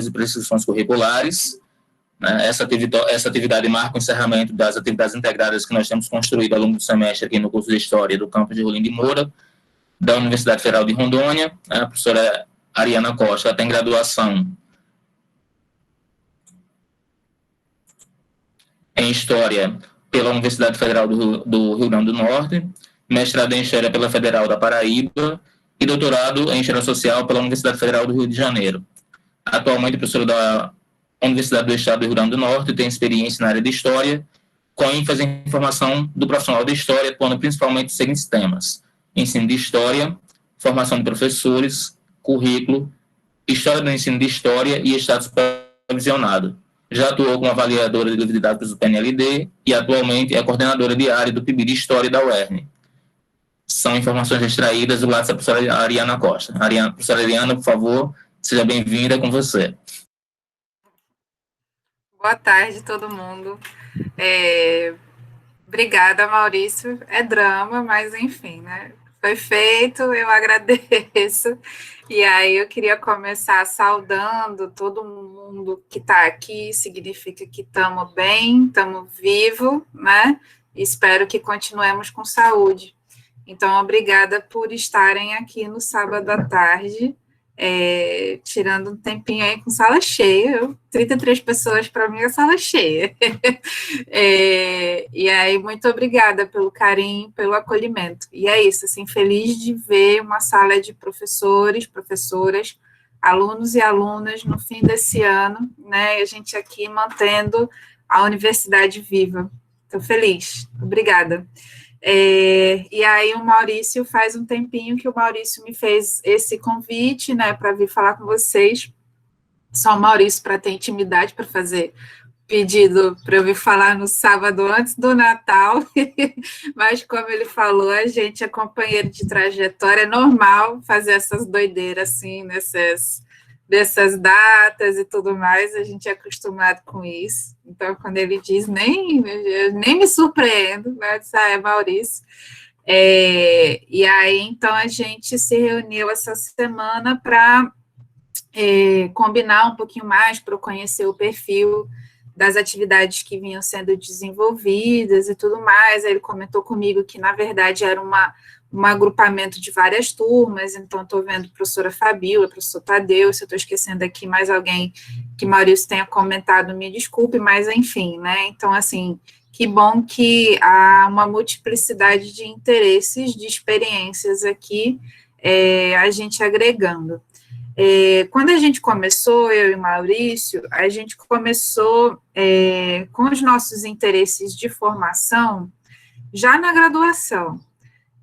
e prescrições curriculares. Né? Essa atividade marca o encerramento das atividades integradas que nós temos construído ao longo do semestre aqui no curso de História do campus de Rolim de Moura, da Universidade Federal de Rondônia. A professora Ariana Costa tem graduação em História pela Universidade Federal do Rio Grande do Norte, mestrado em História pela Federal da Paraíba e doutorado em História Social pela Universidade Federal do Rio de Janeiro. Atualmente, professora da Universidade do Estado do Rio Grande do Norte, tem experiência na área de História, com ênfase em formação do profissional de História, atuando principalmente nos seguintes temas: ensino de História, formação de professores, currículo, História do ensino de História e Estado supervisionado. Já atuou como avaliadora de livro didáticos do PNLD e atualmente é coordenadora diária do PIB de História da UERN. São informações extraídas do lado da professora Ariana Costa. Professora Ariana, por favor, seja bem-vinda, com você. Boa tarde, todo mundo. Obrigada, Maurício. É drama, mas enfim, né? Foi feito, eu agradeço. E aí eu queria começar saudando todo mundo que está aqui, significa que estamos bem, estamos vivos, né? Espero que continuemos com saúde. Então, obrigada por estarem aqui no sábado à tarde, tirando um tempinho aí com sala cheia, 33 pessoas para mim é sala cheia. E aí, muito obrigada pelo carinho, pelo acolhimento. E é isso, assim, feliz de ver uma sala de professores, professoras, alunos e alunas no fim desse ano, né, e a gente aqui mantendo a universidade viva. Estou feliz, obrigada. E aí o Maurício, faz um tempinho que o Maurício me fez esse convite, né, para vir falar com vocês. Só o Maurício para ter intimidade para fazer pedido para eu vir falar no sábado antes do Natal, mas como ele falou, a gente é companheiro de trajetória, é normal fazer essas doideiras assim, dessas datas e tudo mais, a gente é acostumado com isso. Então, quando ele diz, nem me surpreendo, mas é Maurício. E aí, então, a gente se reuniu essa semana para combinar um pouquinho mais, para eu conhecer o perfil das atividades que vinham sendo desenvolvidas e tudo mais. Aí ele comentou comigo que, na verdade, era um agrupamento de várias turmas, então estou vendo a professora Fabíola, o professor Tadeu, se eu estou esquecendo aqui mais alguém que Maurício tenha comentado, me desculpe, mas enfim, né, então assim, que bom que há uma multiplicidade de interesses, de experiências aqui, a gente agregando. Quando a gente começou, eu e Maurício, a gente começou com os nossos interesses de formação já na graduação.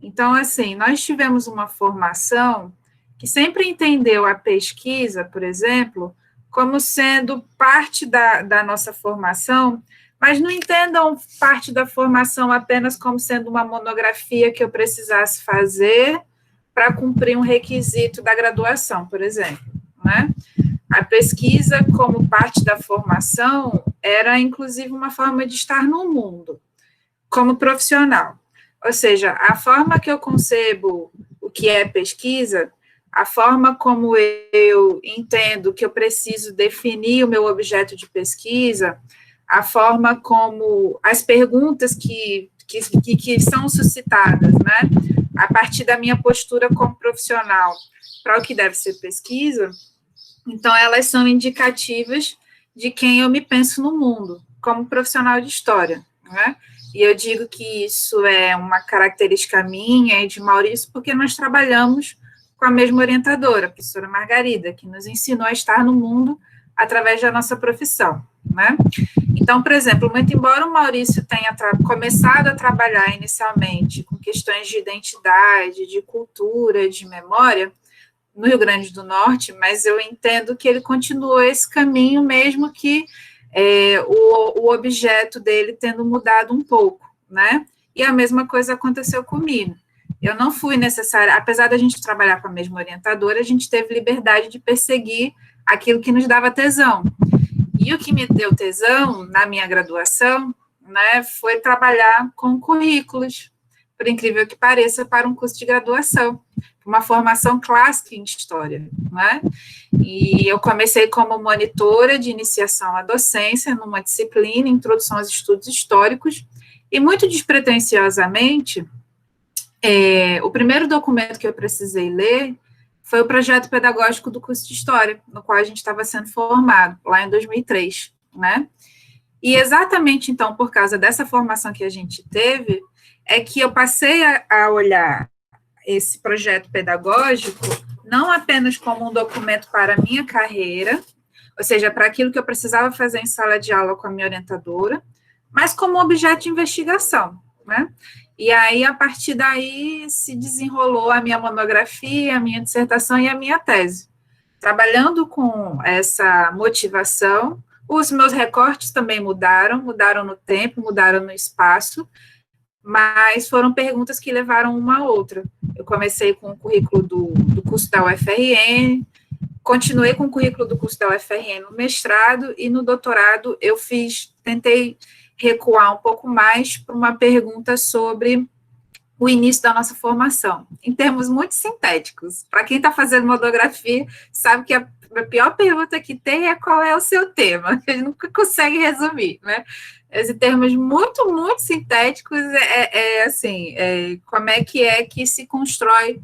Então, assim, nós tivemos uma formação que sempre entendeu a pesquisa, por exemplo, como sendo parte da nossa formação, mas não entendam parte da formação apenas como sendo uma monografia que eu precisasse fazer para cumprir um requisito da graduação, por exemplo, né? A pesquisa, como parte da formação, era, inclusive, uma forma de estar no mundo, como profissional. Ou seja, a forma que eu concebo o que é pesquisa, a forma como eu entendo que eu preciso definir o meu objeto de pesquisa, a forma como as perguntas que são suscitadas, né, a partir da minha postura como profissional para o que deve ser pesquisa, então elas são indicativas de quem eu me penso no mundo, como profissional de história, né? E eu digo que isso é uma característica minha e de Maurício, porque nós trabalhamos com a mesma orientadora, a professora Margarida, que nos ensinou a estar no mundo através da nossa profissão, né? Então, por exemplo, muito embora o Maurício tenha começado a trabalhar inicialmente com questões de identidade, de cultura, de memória, no Rio Grande do Norte, mas eu entendo que ele continuou esse caminho, mesmo que o objeto dele tendo mudado um pouco, né? E a mesma coisa aconteceu comigo. Eu não fui necessária, apesar da gente trabalhar com a mesma orientadora, a gente teve liberdade de perseguir aquilo que nos dava tesão. E o que me deu tesão na minha graduação, né, foi trabalhar com currículos, por incrível que pareça, para um curso de graduação, uma formação clássica em história, né? E eu comecei como monitora de iniciação à docência, numa disciplina, Introdução aos Estudos Históricos, e muito despretensiosamente, o primeiro documento que eu precisei ler foi o projeto pedagógico do curso de História, no qual a gente estava sendo formado, lá em 2003, né? E exatamente, então, por causa dessa formação que a gente teve, é que eu passei a olhar esse projeto pedagógico não apenas como um documento para a minha carreira, ou seja, para aquilo que eu precisava fazer em sala de aula com a minha orientadora, mas como objeto de investigação, né? E aí, a partir daí, se desenrolou a minha monografia, a minha dissertação e a minha tese. Trabalhando com essa motivação, os meus recortes também mudaram no tempo, mudaram no espaço, mas foram perguntas que levaram uma a outra. Eu comecei com o currículo do curso da UFRN, continuei com o currículo do curso da UFRN no mestrado, e no doutorado eu tentei recuar um pouco mais para uma pergunta sobre o início da nossa formação, em termos muito sintéticos. Para quem está fazendo monografia, sabe que a pior pergunta que tem é qual é o seu tema, a gente nunca consegue resumir, né? Em termos muito, muito sintéticos, como é que se constrói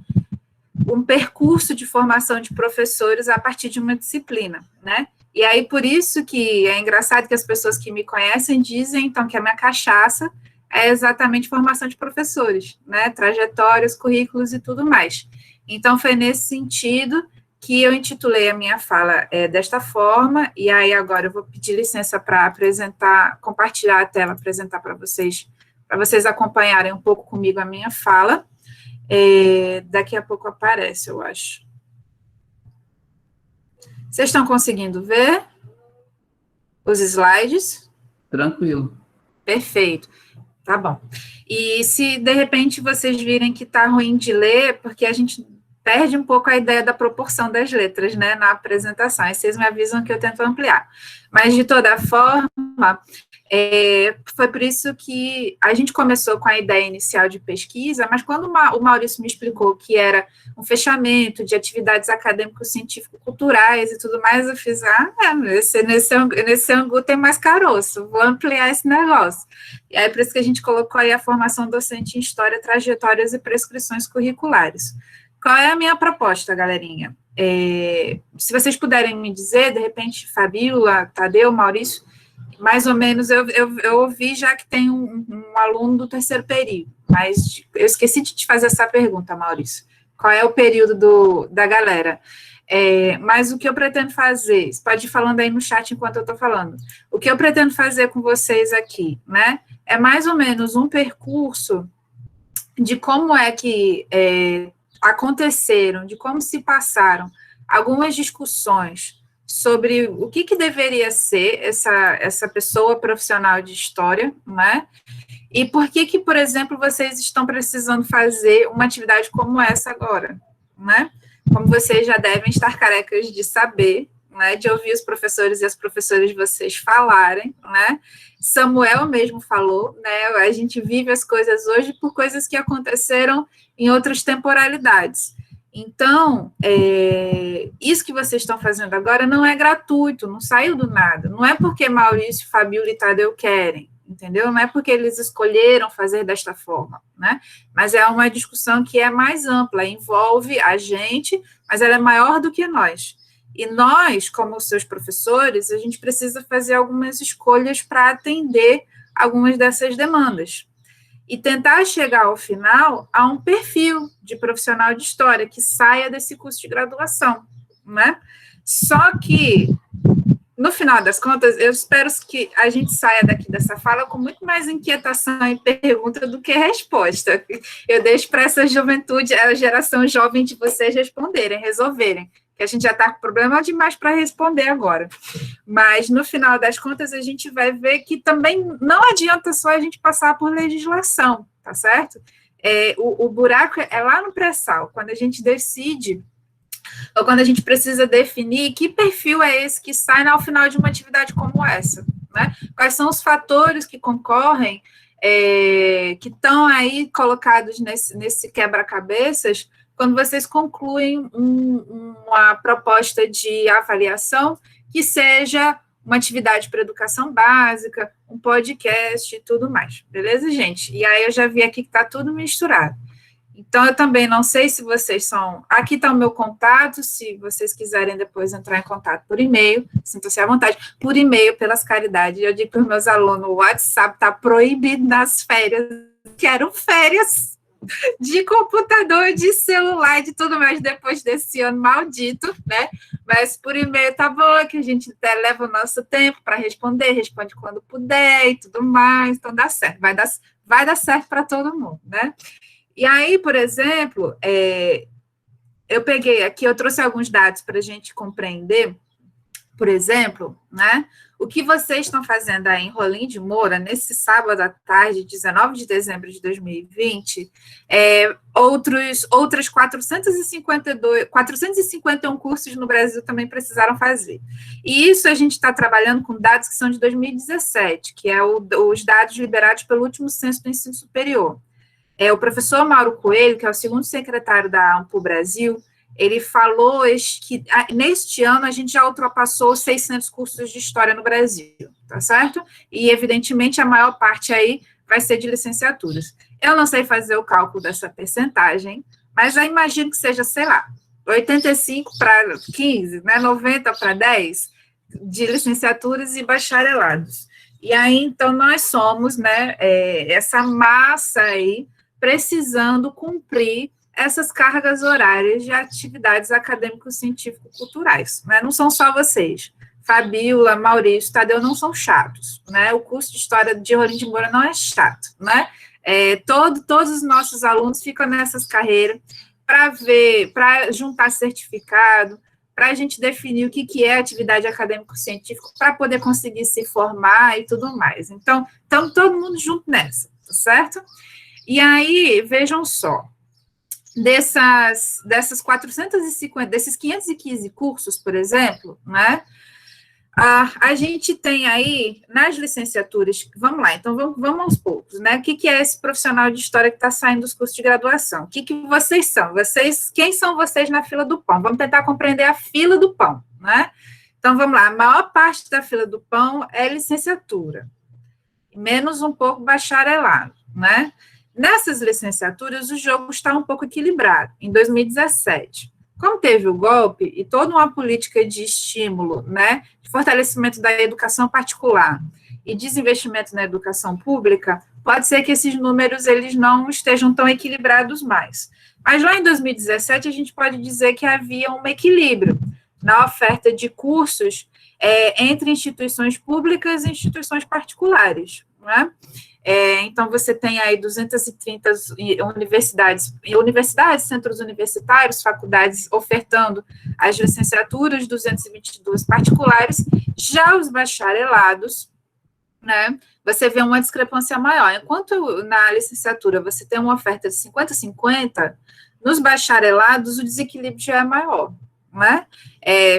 um percurso de formação de professores a partir de uma disciplina, né? E aí, por isso que é engraçado que as pessoas que me conhecem dizem, então, que a minha cachaça é exatamente formação de professores, né? Trajetórias, currículos e tudo mais. Então, foi nesse sentido que eu intitulei a minha fala desta forma, e aí agora eu vou pedir licença para apresentar, compartilhar a tela, apresentar para vocês acompanharem um pouco comigo a minha fala. Daqui a pouco aparece, eu acho. Vocês estão conseguindo ver os slides? Tranquilo. Perfeito. Tá bom. E se, de repente, vocês virem que está ruim de ler, porque a gente perde um pouco a ideia da proporção das letras, né, na apresentação, aí vocês me avisam que eu tento ampliar. Mas, de toda forma, foi por isso que a gente começou com a ideia inicial de pesquisa, mas quando o Maurício me explicou que era um fechamento de atividades acadêmico-científico-culturais e tudo mais, eu fiz, nesse ângulo tem mais caroço, vou ampliar esse negócio. E aí, por isso que a gente colocou aí a formação docente em História, Trajetórias e Prescrições Curriculares. Qual é a minha proposta, galerinha? Se vocês puderem me dizer, de repente, Fabíola, Tadeu, Maurício, mais ou menos, eu ouvi já que tem um aluno do terceiro período, mas eu esqueci de te fazer essa pergunta, Maurício. Qual é o período da galera? Mas o que eu pretendo fazer, você pode ir falando aí no chat enquanto eu estou falando, o que eu pretendo fazer com vocês aqui, né, é mais ou menos um percurso de como é que aconteceram, de como se passaram algumas discussões sobre o que deveria ser essa pessoa profissional de história, né? E por que, por exemplo, vocês estão precisando fazer uma atividade como essa agora, né? Como vocês já devem estar carecas de saber, né, de ouvir os professores e as professoras de vocês falarem, né? Samuel mesmo falou, né? A gente vive as coisas hoje por coisas que aconteceram em outras temporalidades. Então, isso que vocês estão fazendo agora não é gratuito, não saiu do nada. Não é porque Maurício, Fabíola e Tadeu querem, entendeu? Não é porque eles escolheram fazer desta forma, né? Mas é uma discussão que é mais ampla, envolve a gente, mas ela é maior do que nós. E nós, como seus professores, a gente precisa fazer algumas escolhas para atender algumas dessas demandas. E tentar chegar ao final a um perfil de profissional de história que saia desse curso de graduação, né? Só que, no final das contas, eu espero que a gente saia daqui dessa fala com muito mais inquietação e pergunta do que resposta. Eu deixo para essa juventude, a geração jovem de vocês responderem, resolverem, que a gente já está com problema demais para responder agora. Mas, no final das contas, a gente vai ver que também não adianta só a gente passar por legislação, tá certo? O buraco é lá no pré-sal, quando a gente decide, ou quando a gente precisa definir que perfil é esse que sai ao final de uma atividade como essa, né? Quais são os fatores que concorrem, que estão aí colocados nesse quebra-cabeças, quando vocês concluem uma proposta de avaliação que seja uma atividade para educação básica, um podcast e tudo mais, beleza, gente? E aí eu já vi aqui que está tudo misturado. Então, eu também não sei se vocês são... Aqui está o meu contato, se vocês quiserem depois entrar em contato por e-mail, sintam-se à vontade, por e-mail, pelas caridades. Eu digo para os meus alunos, o WhatsApp está proibido nas férias, quero férias de computador, de celular, de tudo mais, depois desse ano maldito, né? Mas por e-mail tá bom, que a gente até leva o nosso tempo para responder, responde quando puder e tudo mais, então dá certo, vai dar certo para todo mundo, né? E aí, por exemplo, eu peguei aqui, eu trouxe alguns dados para a gente compreender, por exemplo, né, o que vocês estão fazendo aí em Rolim de Moura, nesse sábado à tarde, 19 de dezembro de 2020, outras 451 cursos no Brasil também precisaram fazer. E isso a gente está trabalhando com dados que são de 2017, que é os dados liberados pelo último censo do ensino superior. O professor Mauro Coelho, que é o segundo secretário da AMPU Brasil, ele falou que neste ano a gente já ultrapassou 600 cursos de história no Brasil, tá certo? E, evidentemente, a maior parte aí vai ser de licenciaturas. Eu não sei fazer o cálculo dessa percentagem, mas já imagino que seja, sei lá, 85 para 15, né, 90 para 10 de licenciaturas e bacharelados. E aí, então, nós somos, né, essa massa aí, precisando cumprir essas cargas horárias de atividades acadêmico-científico-culturais, né? Não são só vocês. Fabíola, Maurício, Tadeu não são chatos, né? O curso de História de Rolim de Moura não é chato, né? Todos os nossos alunos ficam nessas carreiras para juntar certificado, para a gente definir o que é atividade acadêmico-científica, para poder conseguir se formar e tudo mais. Então, estamos todo mundo junto nessa, tá certo? E aí, vejam só, desses 515 cursos, por exemplo, né, a gente tem aí, nas licenciaturas, vamos lá, então vamos aos poucos, né, o que é esse profissional de história que está saindo dos cursos de graduação? O que vocês são? Quem são vocês na fila do pão? Vamos tentar compreender a fila do pão, né? Então, vamos lá, a maior parte da fila do pão é licenciatura, menos um pouco bacharelado, né? Nessas licenciaturas, o jogo está um pouco equilibrado. Em 2017, como teve o golpe e toda uma política de estímulo, né, de fortalecimento da educação particular e desinvestimento na educação pública, pode ser que esses números eles não estejam tão equilibrados mais. Mas lá em 2017, a gente pode dizer que havia um equilíbrio na oferta de cursos entre instituições públicas e instituições particulares, né? Então, você tem aí 230 universidades, centros universitários, faculdades ofertando as licenciaturas, 222 particulares, já os bacharelados, né, você vê uma discrepância maior. Enquanto na licenciatura você tem uma oferta de 50-50, nos bacharelados o desequilíbrio já é maior, né?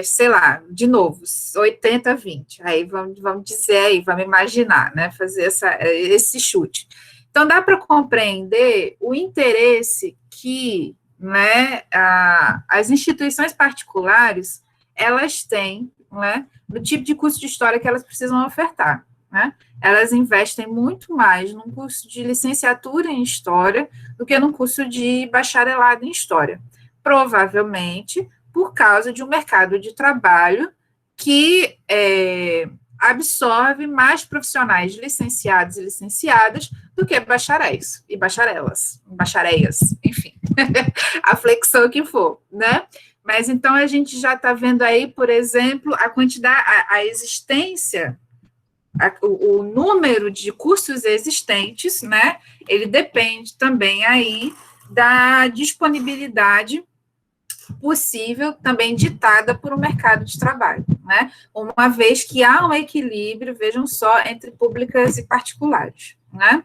Sei lá, de novo, 80-20, aí vamos dizer aí, vamos imaginar, né, fazer esse chute. Então, dá para compreender o interesse que, né, as instituições particulares, elas têm, né, no tipo de curso de história que elas precisam ofertar, né? Elas investem muito mais num curso de licenciatura em história do que num curso de bacharelado em história. Provavelmente por causa de um mercado de trabalho que absorve mais profissionais licenciados e licenciadas do que bacharéis e bacharelas, enfim, a flexão que for, né? Mas então a gente já está vendo aí, por exemplo, a quantidade, a existência, o número de cursos existentes, né? Ele depende também aí da disponibilidade possível, também ditada por um mercado de trabalho, né? Uma vez que há um equilíbrio, vejam só, entre públicas e particulares, né?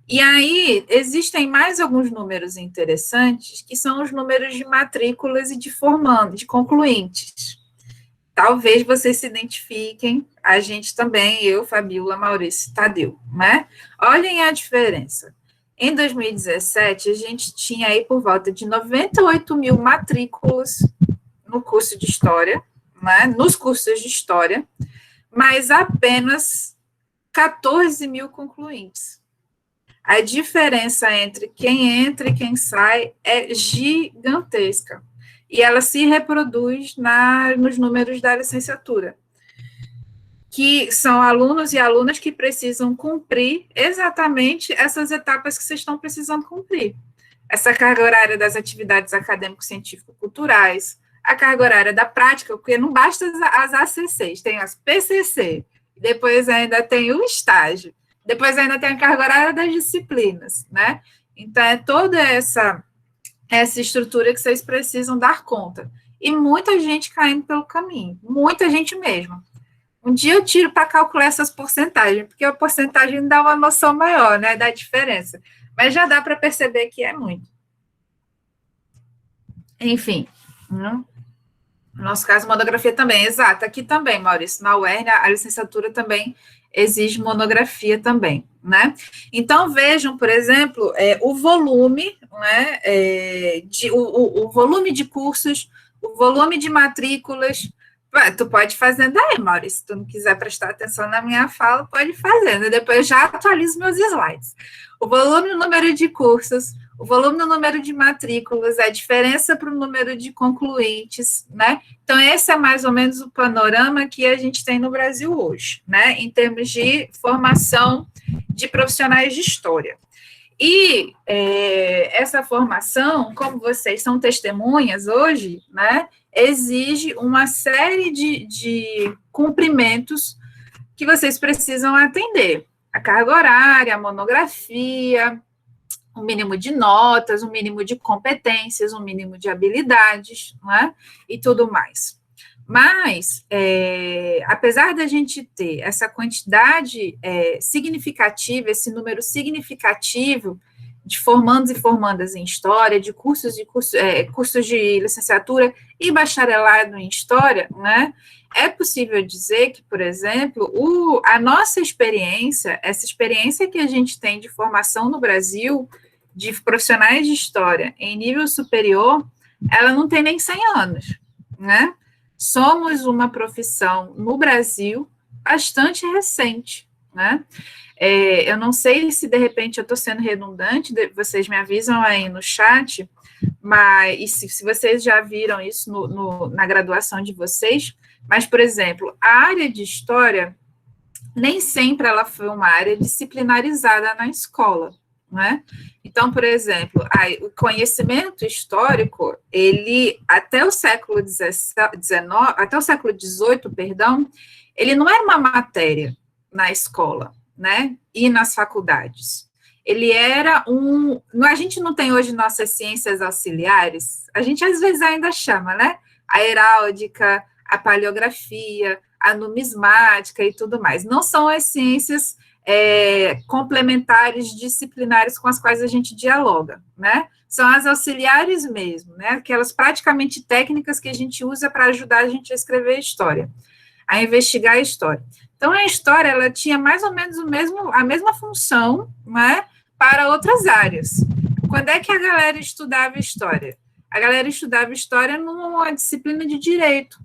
E aí, existem mais alguns números interessantes, que são os números de matrículas e de formandos, de concluintes. Talvez vocês se identifiquem, a gente também, eu, Fabíola, Maurício, Tadeu, né? Olhem a diferença. Em 2017, a gente tinha aí por volta de 98 mil matrículas no curso de História, né, nos cursos de História, mas apenas 14 mil concluintes. A diferença entre quem entra e quem sai é gigantesca. E ela se reproduz nos números da licenciatura, que são alunos e alunas que precisam cumprir exatamente essas etapas que vocês estão precisando cumprir. Essa carga horária das atividades acadêmico-científico-culturais, a carga horária da prática, porque não basta as ACCs, tem as PCC, depois ainda tem o estágio, depois ainda tem a carga horária das disciplinas, né? Então, é toda essa estrutura que vocês precisam dar conta. E muita gente caindo pelo caminho, muita gente mesmo. Um dia eu tiro para calcular essas porcentagens, porque a porcentagem dá uma noção maior, né, da diferença. Mas já dá para perceber que é muito. Enfim, no nosso caso, monografia também, exato. Aqui também, Maurício, na UERN, a licenciatura também exige monografia também, né? Então, vejam, por exemplo, o volume, né, o volume de cursos, o volume de matrículas. Tu pode fazer daí, Maurício, se tu não quiser prestar atenção na minha fala, pode fazer, né? Depois eu já atualizo meus slides. O volume no número de cursos, o volume no número de matrículas, a diferença para o número de concluintes, né? Então, esse é mais ou menos o panorama que a gente tem no Brasil hoje, né? Em termos de formação de profissionais de história. E essa formação, como vocês são testemunhas hoje, né, exige uma série de cumprimentos que vocês precisam atender. A carga horária, a monografia, um mínimo de notas, um mínimo de competências, um mínimo de habilidades, né, e tudo mais. Mas, apesar da gente ter essa quantidade significativa, esse número significativo de formandos e formandas em História, de cursos de licenciatura e bacharelado em História, né, é possível dizer que, por exemplo, a nossa experiência, essa experiência que a gente tem de formação no Brasil, de profissionais de História em nível superior, ela não tem nem 100 anos, né? Somos uma profissão no Brasil bastante recente, né? Eu não sei se, de repente, eu estou sendo redundante, vocês me avisam aí no chat, mas e se vocês já viram isso na graduação de vocês, mas, por exemplo, a área de História, nem sempre ela foi uma área disciplinarizada na escola, né? Então, por exemplo, o conhecimento histórico, ele, até o século XVIII, perdão, ele não era uma matéria na escola, né, e nas faculdades. Ele era a gente não tem hoje nossas ciências auxiliares, a gente às vezes ainda chama, né, a heráldica, a paleografia, a numismática e tudo mais. Não são as ciências complementares, disciplinares com as quais a gente dialoga, né? São as auxiliares mesmo, né? Aquelas praticamente técnicas que a gente usa para ajudar a gente a escrever a história, a investigar a história. Então, a história, ela tinha mais ou menos a mesma função, né, para outras áreas. Quando é que a galera estudava história? A galera estudava história numa disciplina de direito,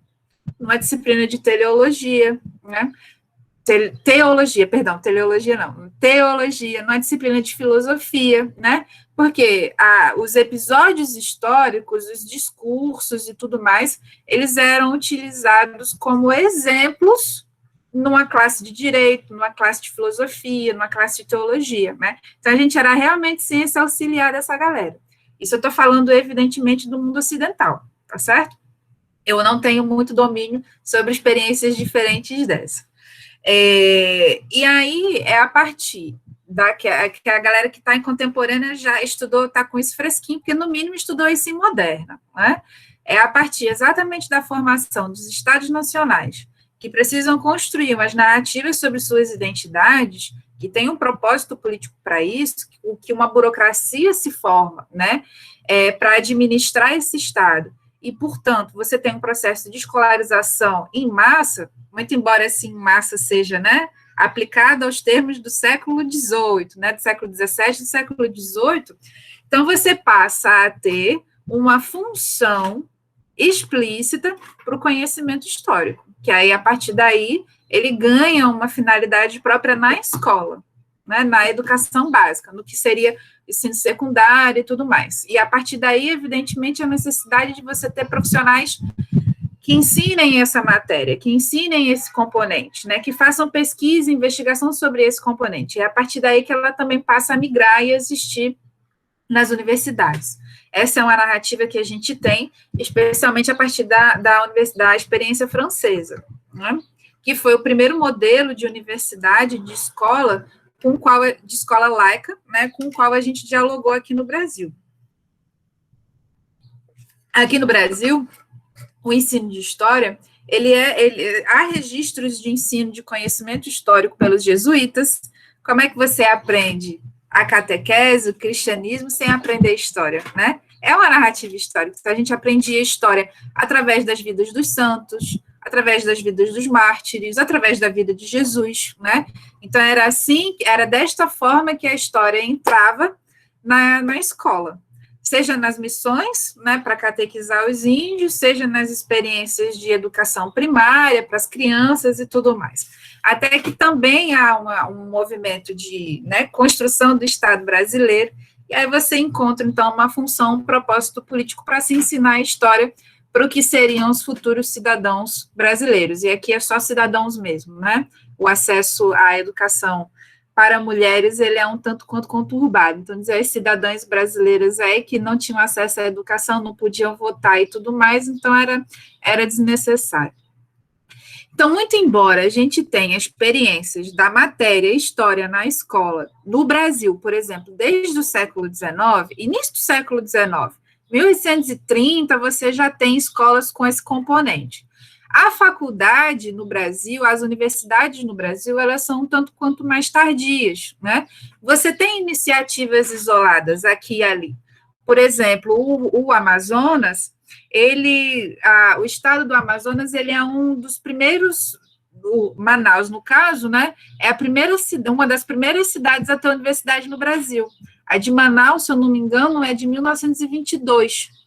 numa disciplina de teleologia, né? Teologia, numa disciplina de filosofia, né? Porque os episódios históricos, os discursos e tudo mais, eles eram utilizados como exemplos numa classe de direito, numa classe de filosofia, numa classe de teologia, né? Então, a gente era realmente ciência auxiliar dessa galera. Isso eu estou falando, evidentemente, do mundo ocidental, tá certo? Eu não tenho muito domínio sobre experiências diferentes dessa. E aí, é a partir que a galera que está em contemporânea já estudou, está com isso fresquinho, porque, no mínimo, estudou isso em moderna, né? É a partir exatamente da formação dos Estados nacionais, que precisam construir umas narrativas sobre suas identidades, que tem um propósito político para isso, que uma burocracia se forma, né, para administrar esse Estado, e, portanto, você tem um processo de escolarização em massa, muito embora esse em massa seja, né, aplicado aos termos do século XVIII, né, do século XVII, do século XVIII. Então, você passa a ter uma função explícita para o conhecimento histórico, que aí, a partir daí, ele ganha uma finalidade própria na escola, né, na educação básica, no que seria ensino secundário e tudo mais. E, a partir daí, evidentemente, a necessidade de você ter profissionais que ensinem essa matéria, que ensinem esse componente, né, que façam pesquisa e investigação sobre esse componente. E é a partir daí que ela também passa a migrar e existir nas universidades. Essa é uma narrativa que a gente tem, especialmente a partir da experiência francesa, né, que foi o primeiro modelo de universidade, de escola, de escola laica, né, com o qual a gente dialogou aqui no Brasil. Aqui no Brasil, o ensino de história, há registros de ensino de conhecimento histórico pelos jesuítas. Como é que você aprende a catequese, o cristianismo, sem aprender história, né? É uma narrativa histórica. A gente aprendia história através das vidas dos santos, através das vidas dos mártires, através da vida de Jesus, né? Então, era desta forma que a história entrava na escola. Seja nas missões, né, para catequizar os índios, seja nas experiências de educação primária para as crianças e tudo mais. Até que também há um movimento de, né, construção do Estado brasileiro, e aí você encontra, então, uma função, um propósito político para se ensinar a história para o que seriam os futuros cidadãos brasileiros, e aqui é só cidadãos mesmo, né? O acesso à educação para mulheres, ele é um tanto quanto conturbado. Então, dizer, as cidadãs brasileiras aí que não tinham acesso à educação, não podiam votar e tudo mais, então era desnecessário. Então, muito embora a gente tenha experiências da matéria história na escola, no Brasil, por exemplo, desde o século XIX, início do século XIX, 1830, você já tem escolas com esse componente. A faculdade no Brasil, as universidades no Brasil, elas são um tanto quanto mais tardias, né? Você tem iniciativas isoladas aqui e ali. Por exemplo, o Amazonas, o estado do Amazonas, ele é um dos primeiros, Manaus, no caso, né? É uma das primeiras cidades a ter universidade no Brasil. A de Manaus, se eu não me engano, é de 1922.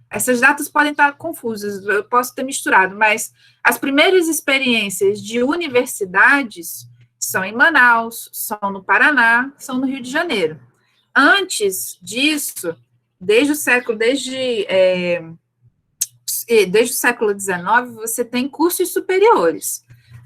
Essas datas podem estar confusas, eu posso ter misturado, mas as primeiras experiências de universidades são em Manaus, são no Paraná, são no Rio de Janeiro. Antes disso, desde o século XIX, você tem cursos superiores.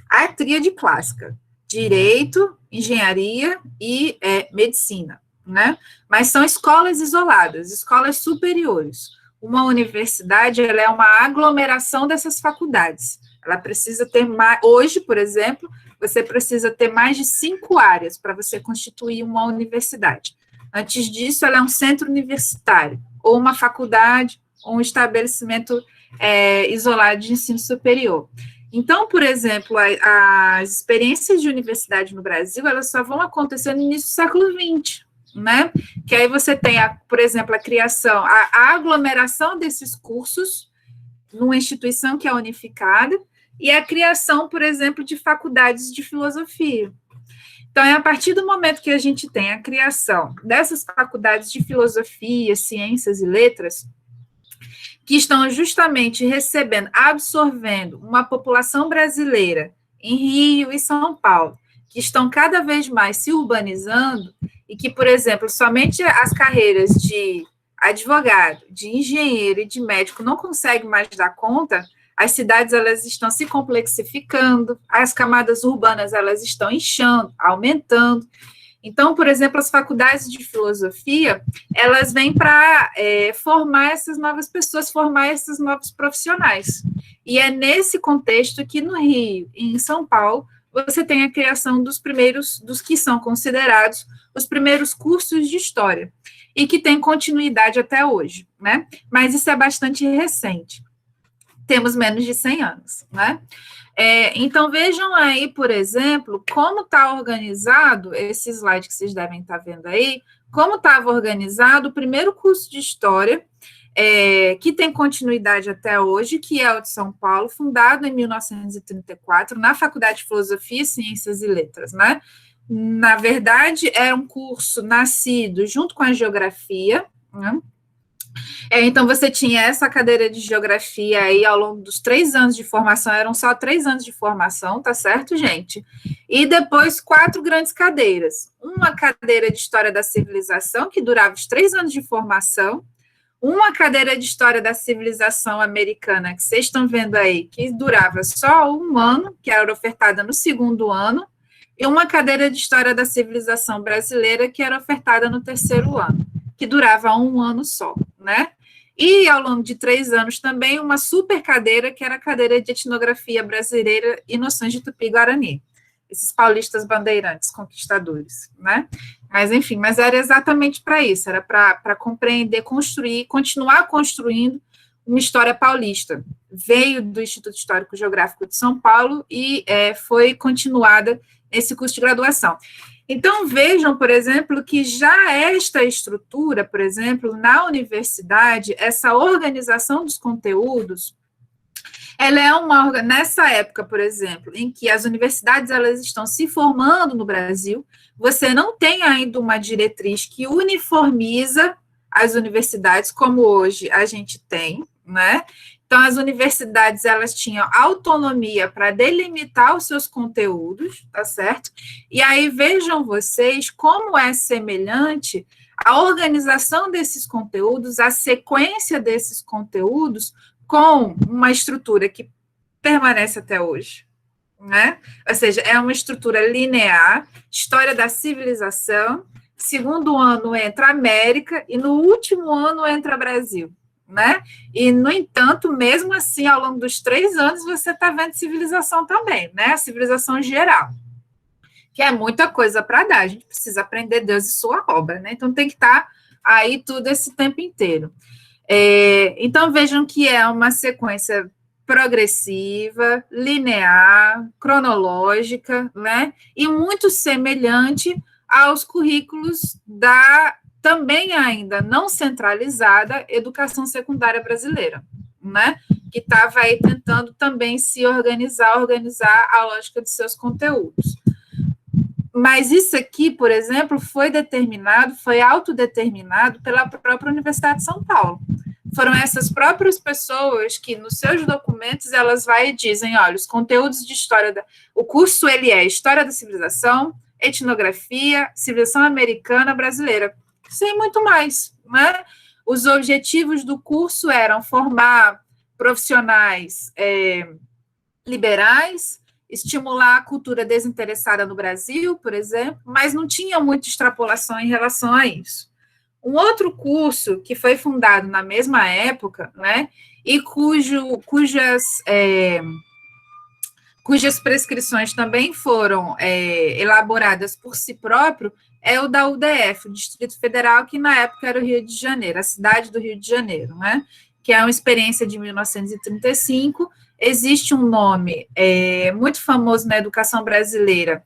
A tríade clássica, direito, engenharia e medicina, né? Mas são escolas isoladas, escolas superiores. Uma universidade, ela é uma aglomeração dessas faculdades. Ela precisa ter mais, hoje, por exemplo, você precisa ter mais de 5 áreas para você constituir uma universidade. Antes disso, ela é um centro universitário, ou uma faculdade, ou um estabelecimento isolado de ensino superior. Então, por exemplo, as experiências de universidade no Brasil, elas só vão acontecer no início do século XX, né? Que aí você tem, por exemplo, a criação, a aglomeração desses cursos numa instituição que é unificada e a criação, por exemplo, de faculdades de filosofia. Então, é a partir do momento que a gente tem a criação dessas faculdades de filosofia, ciências e letras, que estão justamente absorvendo uma população brasileira em Rio e São Paulo, que estão cada vez mais se urbanizando, e que, por exemplo, somente as carreiras de advogado, de engenheiro e de médico não conseguem mais dar conta, as cidades elas estão se complexificando, as camadas urbanas elas estão inchando, aumentando. Então, por exemplo, as faculdades de filosofia, elas vêm para formar essas novas pessoas, formar esses novos profissionais. E é nesse contexto que no Rio e em São Paulo, você tem a criação dos que são considerados os primeiros cursos de história, e que tem continuidade até hoje, né? Mas isso é bastante recente. Temos menos de 100 anos, né? Então, vejam aí, por exemplo, como está organizado, esse slide que vocês devem estar vendo aí, como estava organizado o primeiro curso de História que tem continuidade até hoje, que é o de São Paulo, fundado em 1934, na Faculdade de Filosofia, Ciências e Letras, né? Na verdade, é um curso nascido junto com a geografia, né? Então, você tinha essa cadeira de geografia aí ao longo dos 3 anos de formação, eram só 3 anos de formação, tá certo, gente? E depois 4 grandes cadeiras. Uma cadeira de História da Civilização, que durava os 3 anos de formação, uma cadeira de História da Civilização Americana, que vocês estão vendo aí, que durava só 1 ano, que era ofertada no 2º ano, e uma cadeira de História da Civilização Brasileira, que era ofertada no 3º ano, que durava 1 ano só, né? E, ao longo de 3 anos, também uma super cadeira, que era a cadeira de Etnografia Brasileira e Noções de Tupi-Guarani. Esses paulistas bandeirantes, conquistadores, né? Mas, enfim, mas era exatamente para isso, era para compreender, construir, continuar construindo uma história paulista. Veio do Instituto Histórico Geográfico de São Paulo e foi continuada nesse curso de graduação. Então, vejam, por exemplo, que já esta estrutura, por exemplo, na universidade, essa organização dos conteúdos, ela é nessa época, por exemplo, em que as universidades elas estão se formando no Brasil, você não tem ainda uma diretriz que uniformiza as universidades, como hoje a gente tem, né? Então, as universidades, elas tinham autonomia para delimitar os seus conteúdos, tá certo? E aí, vejam vocês como é semelhante a organização desses conteúdos, a sequência desses conteúdos, com uma estrutura que permanece até hoje, né? Ou seja, é uma estrutura linear, história da civilização, 2º ano entra América, e no último ano entra Brasil, né? E, no entanto, mesmo assim, ao longo dos 3 anos, você está vendo civilização também, né? A civilização geral, que é muita coisa para dar, a gente precisa aprender Deus e sua obra, né? Então, tem que estar aí tudo esse tempo inteiro. Então, vejam que é uma sequência progressiva, linear, cronológica, né? E muito semelhante aos currículos da também ainda não centralizada educação secundária brasileira, né? Que estava aí tentando também se organizar a lógica de seus conteúdos. Mas isso aqui, por exemplo, foi autodeterminado pela própria Universidade de São Paulo. Foram essas próprias pessoas que, nos seus documentos, elas vai e dizem, olha, os conteúdos de história, o curso, ele é História da Civilização, Etnografia, Civilização Americana, Brasileira, sem muito mais, né? Os objetivos do curso eram formar profissionais liberais, estimular a cultura desinteressada no Brasil, por exemplo, mas não tinha muita extrapolação em relação a isso. Um outro curso que foi fundado na mesma época, né, e cujas prescrições também foram elaboradas por si próprio, é o da UDF, o Distrito Federal, que na época era o Rio de Janeiro, a cidade do Rio de Janeiro, né, que é uma experiência de 1935. Existe um nome muito famoso na educação brasileira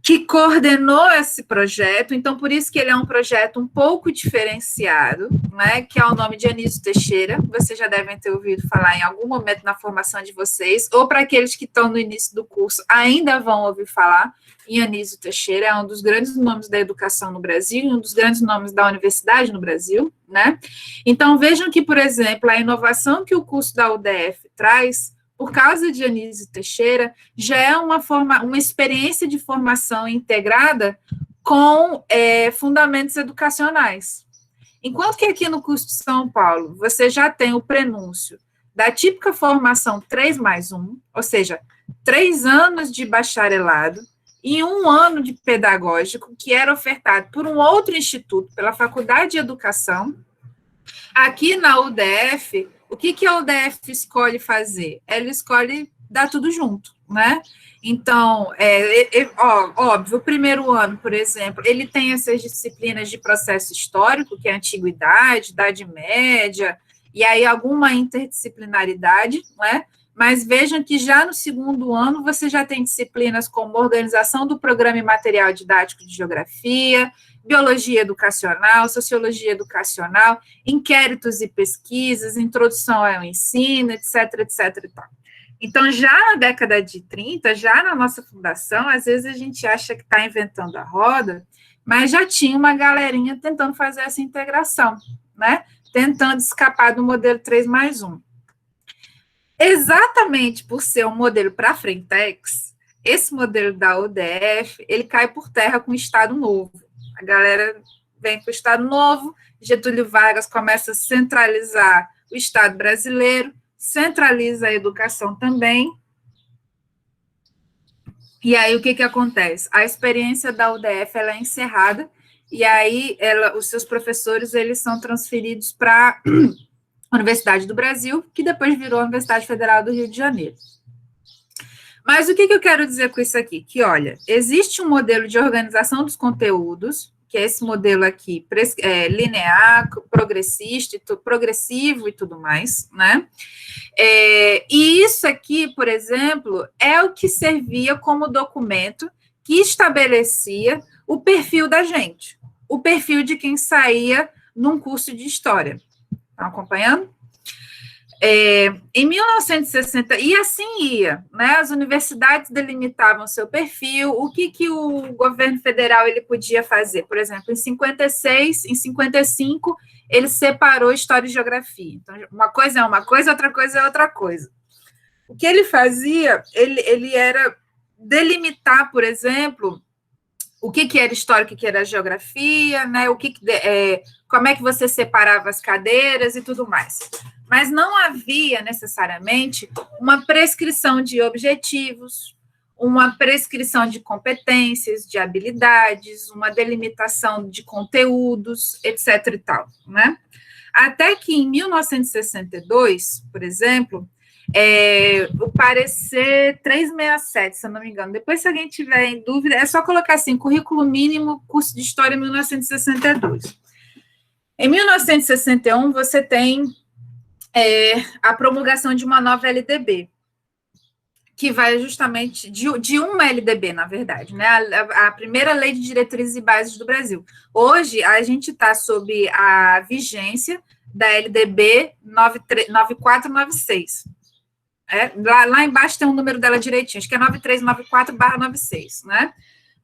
que coordenou esse projeto, então por isso que ele é um projeto um pouco diferenciado, né, que é o nome de Anísio Teixeira. Vocês já devem ter ouvido falar em algum momento na formação de vocês, ou para aqueles que estão no início do curso ainda vão ouvir falar em Anísio Teixeira, é um dos grandes nomes da educação no Brasil, um dos grandes nomes da universidade no Brasil, né? Então vejam que, por exemplo, a inovação que o curso da UDF traz, por causa de Anísio Teixeira, já é uma experiência de formação integrada com fundamentos educacionais. Enquanto que aqui no curso de São Paulo, você já tem o prenúncio da típica formação 3+1, ou seja, 3 anos de bacharelado e 1 ano de pedagógico, que era ofertado por um outro instituto, pela Faculdade de Educação. Aqui na UDF, o que a UDF escolhe fazer? Ela escolhe dar tudo junto, né? Então, óbvio, o primeiro ano, por exemplo, ele tem essas disciplinas de processo histórico, que é a antiguidade, Idade Média, e aí alguma interdisciplinaridade, né? Mas vejam que já no 2º ano você já tem disciplinas como organização do programa e material didático de geografia, biologia educacional, sociologia educacional, inquéritos e pesquisas, introdução ao ensino, etc, etc e tal. Então, já na década de 30, já na nossa fundação, às vezes a gente acha que está inventando a roda, mas já tinha uma galerinha tentando fazer essa integração, né? Tentando escapar do modelo 3+1. Exatamente por ser um modelo para frentex, esse modelo da UDF, ele cai por terra com o Estado Novo. A galera vem para o Estado Novo, Getúlio Vargas começa a centralizar o Estado brasileiro, centraliza a educação também. E aí, o que acontece? A experiência da UDF ela é encerrada, e aí os seus professores eles são transferidos para a Universidade do Brasil, que depois virou a Universidade Federal do Rio de Janeiro. Mas o que eu quero dizer com isso aqui? Que, olha, existe um modelo de organização dos conteúdos, que é esse modelo aqui, linear, progressista, progressivo e tudo mais, né? E isso aqui, por exemplo, é o que servia como documento que estabelecia o perfil da gente, o perfil de quem saía num curso de história. Estão acompanhando? Em 1960, e assim ia, né? As universidades delimitavam seu perfil, o que o governo federal ele podia fazer. Por exemplo, em 56, em 55, ele separou História e Geografia. Então, uma coisa é uma coisa, outra coisa é outra coisa. O que ele fazia, ele era delimitar, por exemplo, o que era história, o que era geografia, né? Como é que você separava as cadeiras e tudo mais. Mas não havia necessariamente uma prescrição de objetivos, uma prescrição de competências, de habilidades, uma delimitação de conteúdos, etc. e tal, né? Até que em 1962, por exemplo, o parecer 367, se eu não me engano, depois se alguém tiver em dúvida, é só colocar assim, currículo mínimo, curso de História 1962. Em 1961, você tem a promulgação de uma nova LDB, que vai justamente de uma LDB, na verdade, né? A primeira Lei de Diretrizes e Bases do Brasil. Hoje, a gente está sob a vigência da LDB 9496. Lá embaixo tem o número dela direitinho, acho que é 9394/96, né?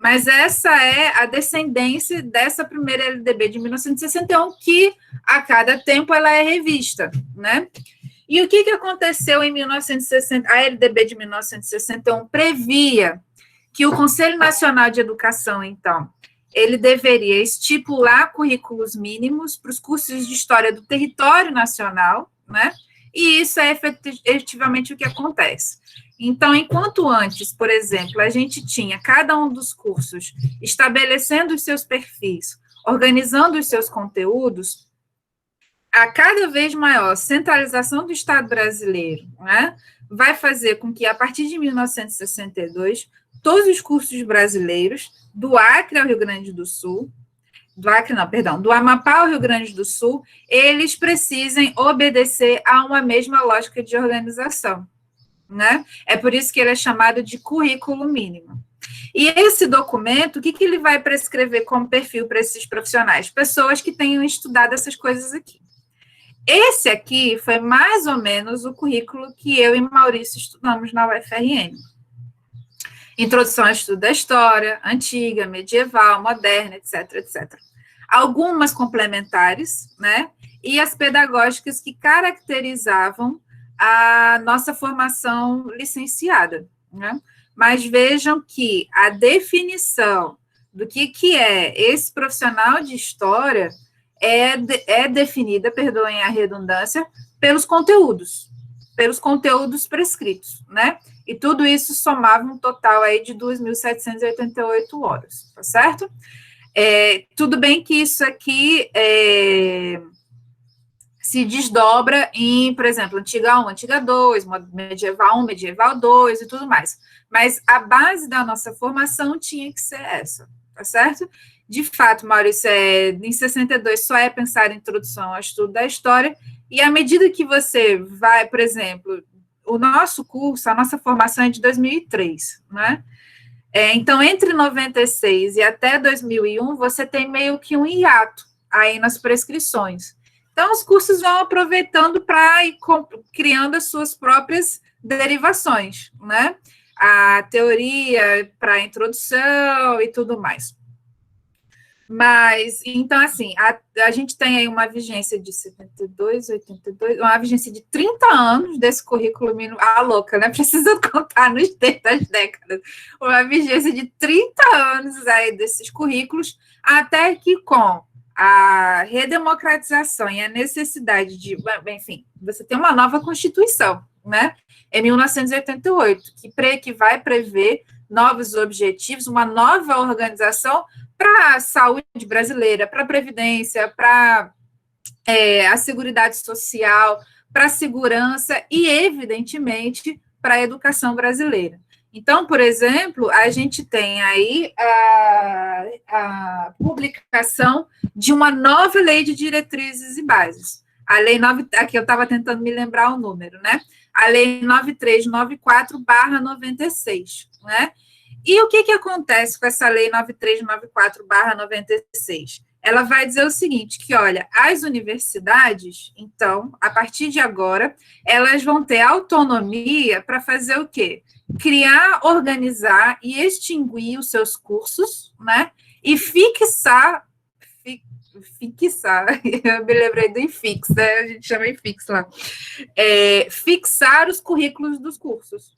Mas essa é a descendência dessa primeira LDB de 1961, que a cada tempo ela é revista, né? E o que aconteceu em 1960? A LDB de 1961 previa que o Conselho Nacional de Educação, então, ele deveria estipular currículos mínimos para os cursos de História do território nacional, né? E isso é efetivamente o que acontece. Então, enquanto antes, por exemplo, a gente tinha cada um dos cursos estabelecendo os seus perfis, organizando os seus conteúdos, a cada vez maior centralização do Estado brasileiro, né, vai fazer com que, a partir de 1962, todos os cursos brasileiros, do Acre ao Rio Grande do Sul, do Amapá ao Rio Grande do Sul, eles precisem obedecer a uma mesma lógica de organização, né? É por isso que ele é chamado de currículo mínimo. E esse documento, o que ele vai prescrever como perfil para esses profissionais? Pessoas que tenham estudado essas coisas aqui. Esse aqui foi mais ou menos o currículo que eu e Maurício estudamos na UFRN. Introdução ao estudo da história, antiga, medieval, moderna, etc, etc. Algumas complementares, né? E as pedagógicas que caracterizavam a nossa formação licenciada, né? Mas vejam que a definição do que é esse profissional de história é definida, perdoem a redundância, pelos conteúdos prescritos, né? E tudo isso somava um total aí de 2.788 horas, tá certo? Tudo bem que isso aqui se desdobra em, por exemplo, antiga 1, antiga 2, medieval 1, medieval 2 e tudo mais. Mas a base da nossa formação tinha que ser essa, tá certo? De fato, Maurício, em 62 só é pensar em introdução ao estudo da história, e à medida que você vai, por exemplo, o nosso curso, a nossa formação é de 2003, né? Então, entre 96 e até 2001, você tem meio que um hiato aí nas prescrições. Então, os cursos vão aproveitando para ir criando as suas próprias derivações, né? A teoria para a introdução e tudo mais. Mas, então, assim, a gente tem aí uma vigência de 72, 82, uma vigência de 30 anos desse currículo mínimo. Ah, louca, né? Precisa contar nos dedos das décadas. Uma vigência de 30 anos aí desses currículos, até que com a redemocratização e a necessidade de, enfim, você tem uma nova Constituição, né? Em 1988, que vai prever novos objetivos, uma nova organização para a saúde brasileira, para a previdência, para a seguridade social, para a segurança e, evidentemente, para a educação brasileira. Então, por exemplo, a gente tem aí a publicação de uma nova lei de diretrizes e bases. A lei 9, aqui eu estava tentando me lembrar o número, né? A lei 9394/96, né? E o que acontece com essa lei 9394/96? Ela vai dizer o seguinte, que, olha, as universidades, então, a partir de agora, elas vão ter autonomia para fazer o quê? Criar, organizar e extinguir os seus cursos, né? E fixar, eu me lembrei do IFIX, né? A gente chama IFIX lá. Fixar os currículos dos cursos.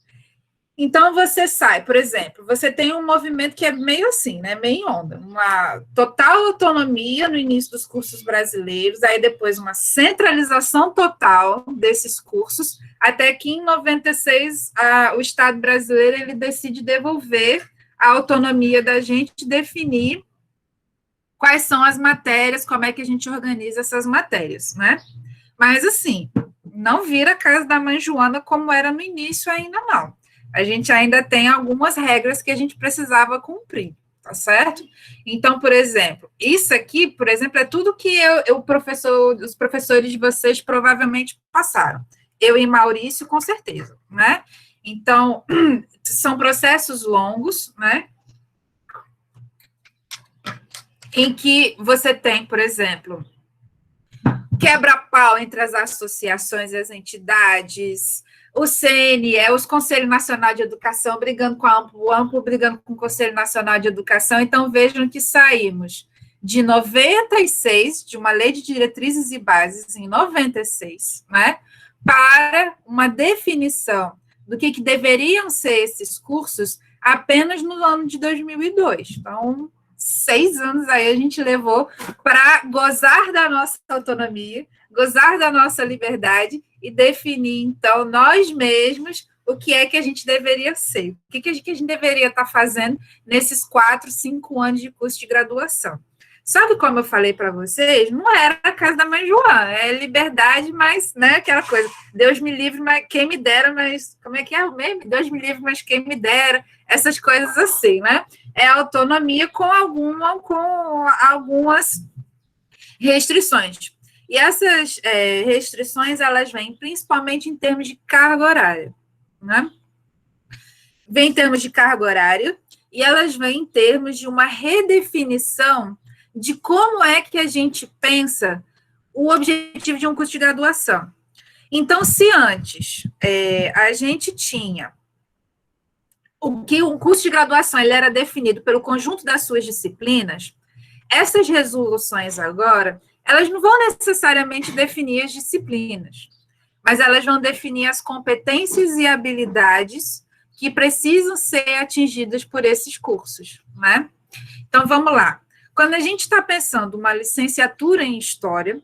Então, você sai, por exemplo, você tem um movimento que é meio assim, né, meio onda, uma total autonomia no início dos cursos brasileiros, aí depois uma centralização total desses cursos, até que em 96 o Estado brasileiro ele decide devolver a autonomia da gente definir quais são as matérias, como é que a gente organiza essas matérias, né? Mas, assim, não vira a casa da mãe Joana como era no início ainda não. A gente ainda tem algumas regras que a gente precisava cumprir, tá certo? Então, por exemplo, isso aqui, por exemplo, é tudo que os professores de vocês provavelmente passaram. Eu e Maurício, com certeza, né? Então, são processos longos, né? Em que você tem, por exemplo, quebra-pau entre as associações e as entidades, o CNE, os Conselho Nacional de Educação brigando com a AMPO, o AMPO brigando com o Conselho Nacional de Educação. Então, vejam que saímos de 96, de uma lei de diretrizes e bases em 96, né, para uma definição do que deveriam ser esses cursos apenas no ano de 2002. Então, 6 anos aí a gente levou para gozar da nossa autonomia, gozar da nossa liberdade e definir, então, nós mesmos o que é que a gente deveria ser, o que a gente deveria estar fazendo nesses 4, 5 anos de curso de graduação. Só que, como eu falei para vocês, não era a casa da mãe Joana, é liberdade, mas, né, aquela coisa, Deus me livre, mas quem me dera, mas, como é que é o mesmo? Deus me livre, mas quem me dera, essas coisas assim, né? É autonomia com algumas restrições. E essas restrições, elas vêm principalmente em termos de carga horária, né? Vem em termos de carga horária e elas vêm em termos de uma redefinição de como é que a gente pensa o objetivo de um curso de graduação. Então, se antes a gente tinha o que um curso de graduação ele era definido pelo conjunto das suas disciplinas, essas resoluções agora, elas não vão necessariamente definir as disciplinas, mas elas vão definir as competências e habilidades que precisam ser atingidas por esses cursos, né? Então, vamos lá. Quando a gente está pensando uma licenciatura em História,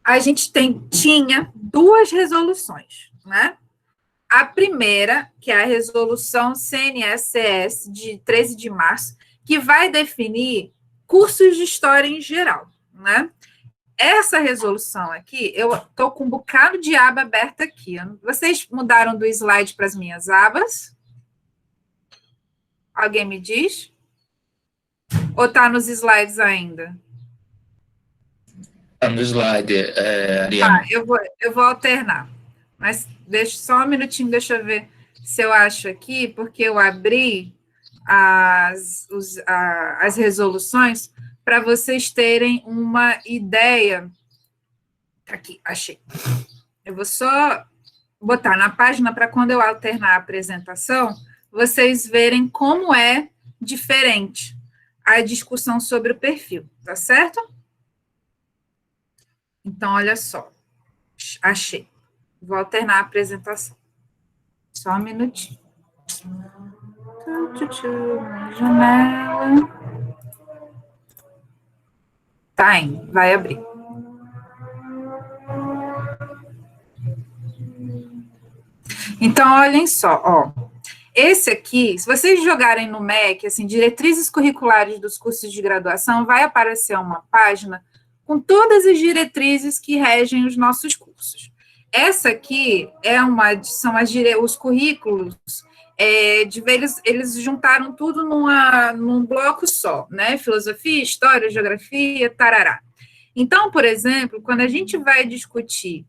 a gente tinha 2 resoluções, né? A primeira, que é a resolução CNSS de 13 de março, que vai definir cursos de História em geral, né? Essa resolução aqui, eu estou com um bocado de aba aberta aqui. Vocês mudaram do slide para as minhas abas? Alguém me diz? Ou está nos slides ainda? Está no slide, Ariana. Eu vou alternar. Mas deixa só um minutinho, deixa eu ver se eu acho aqui, porque eu abri as resoluções para vocês terem uma ideia. Aqui, achei. Eu vou só botar na página para quando eu alternar a apresentação, vocês verem como é diferente a discussão sobre o perfil, tá certo? Então, olha só. Achei. Vou alternar a apresentação. Só um minutinho. Janela. Tá indo, vai abrir. Então, olhem só, ó. Esse aqui, se vocês jogarem no MEC, assim, diretrizes curriculares dos cursos de graduação, vai aparecer uma página com todas as diretrizes que regem os nossos cursos. Essa aqui são os currículos, eles juntaram tudo num bloco só, né? Filosofia, história, geografia, tarará. Então, por exemplo, quando a gente vai discutir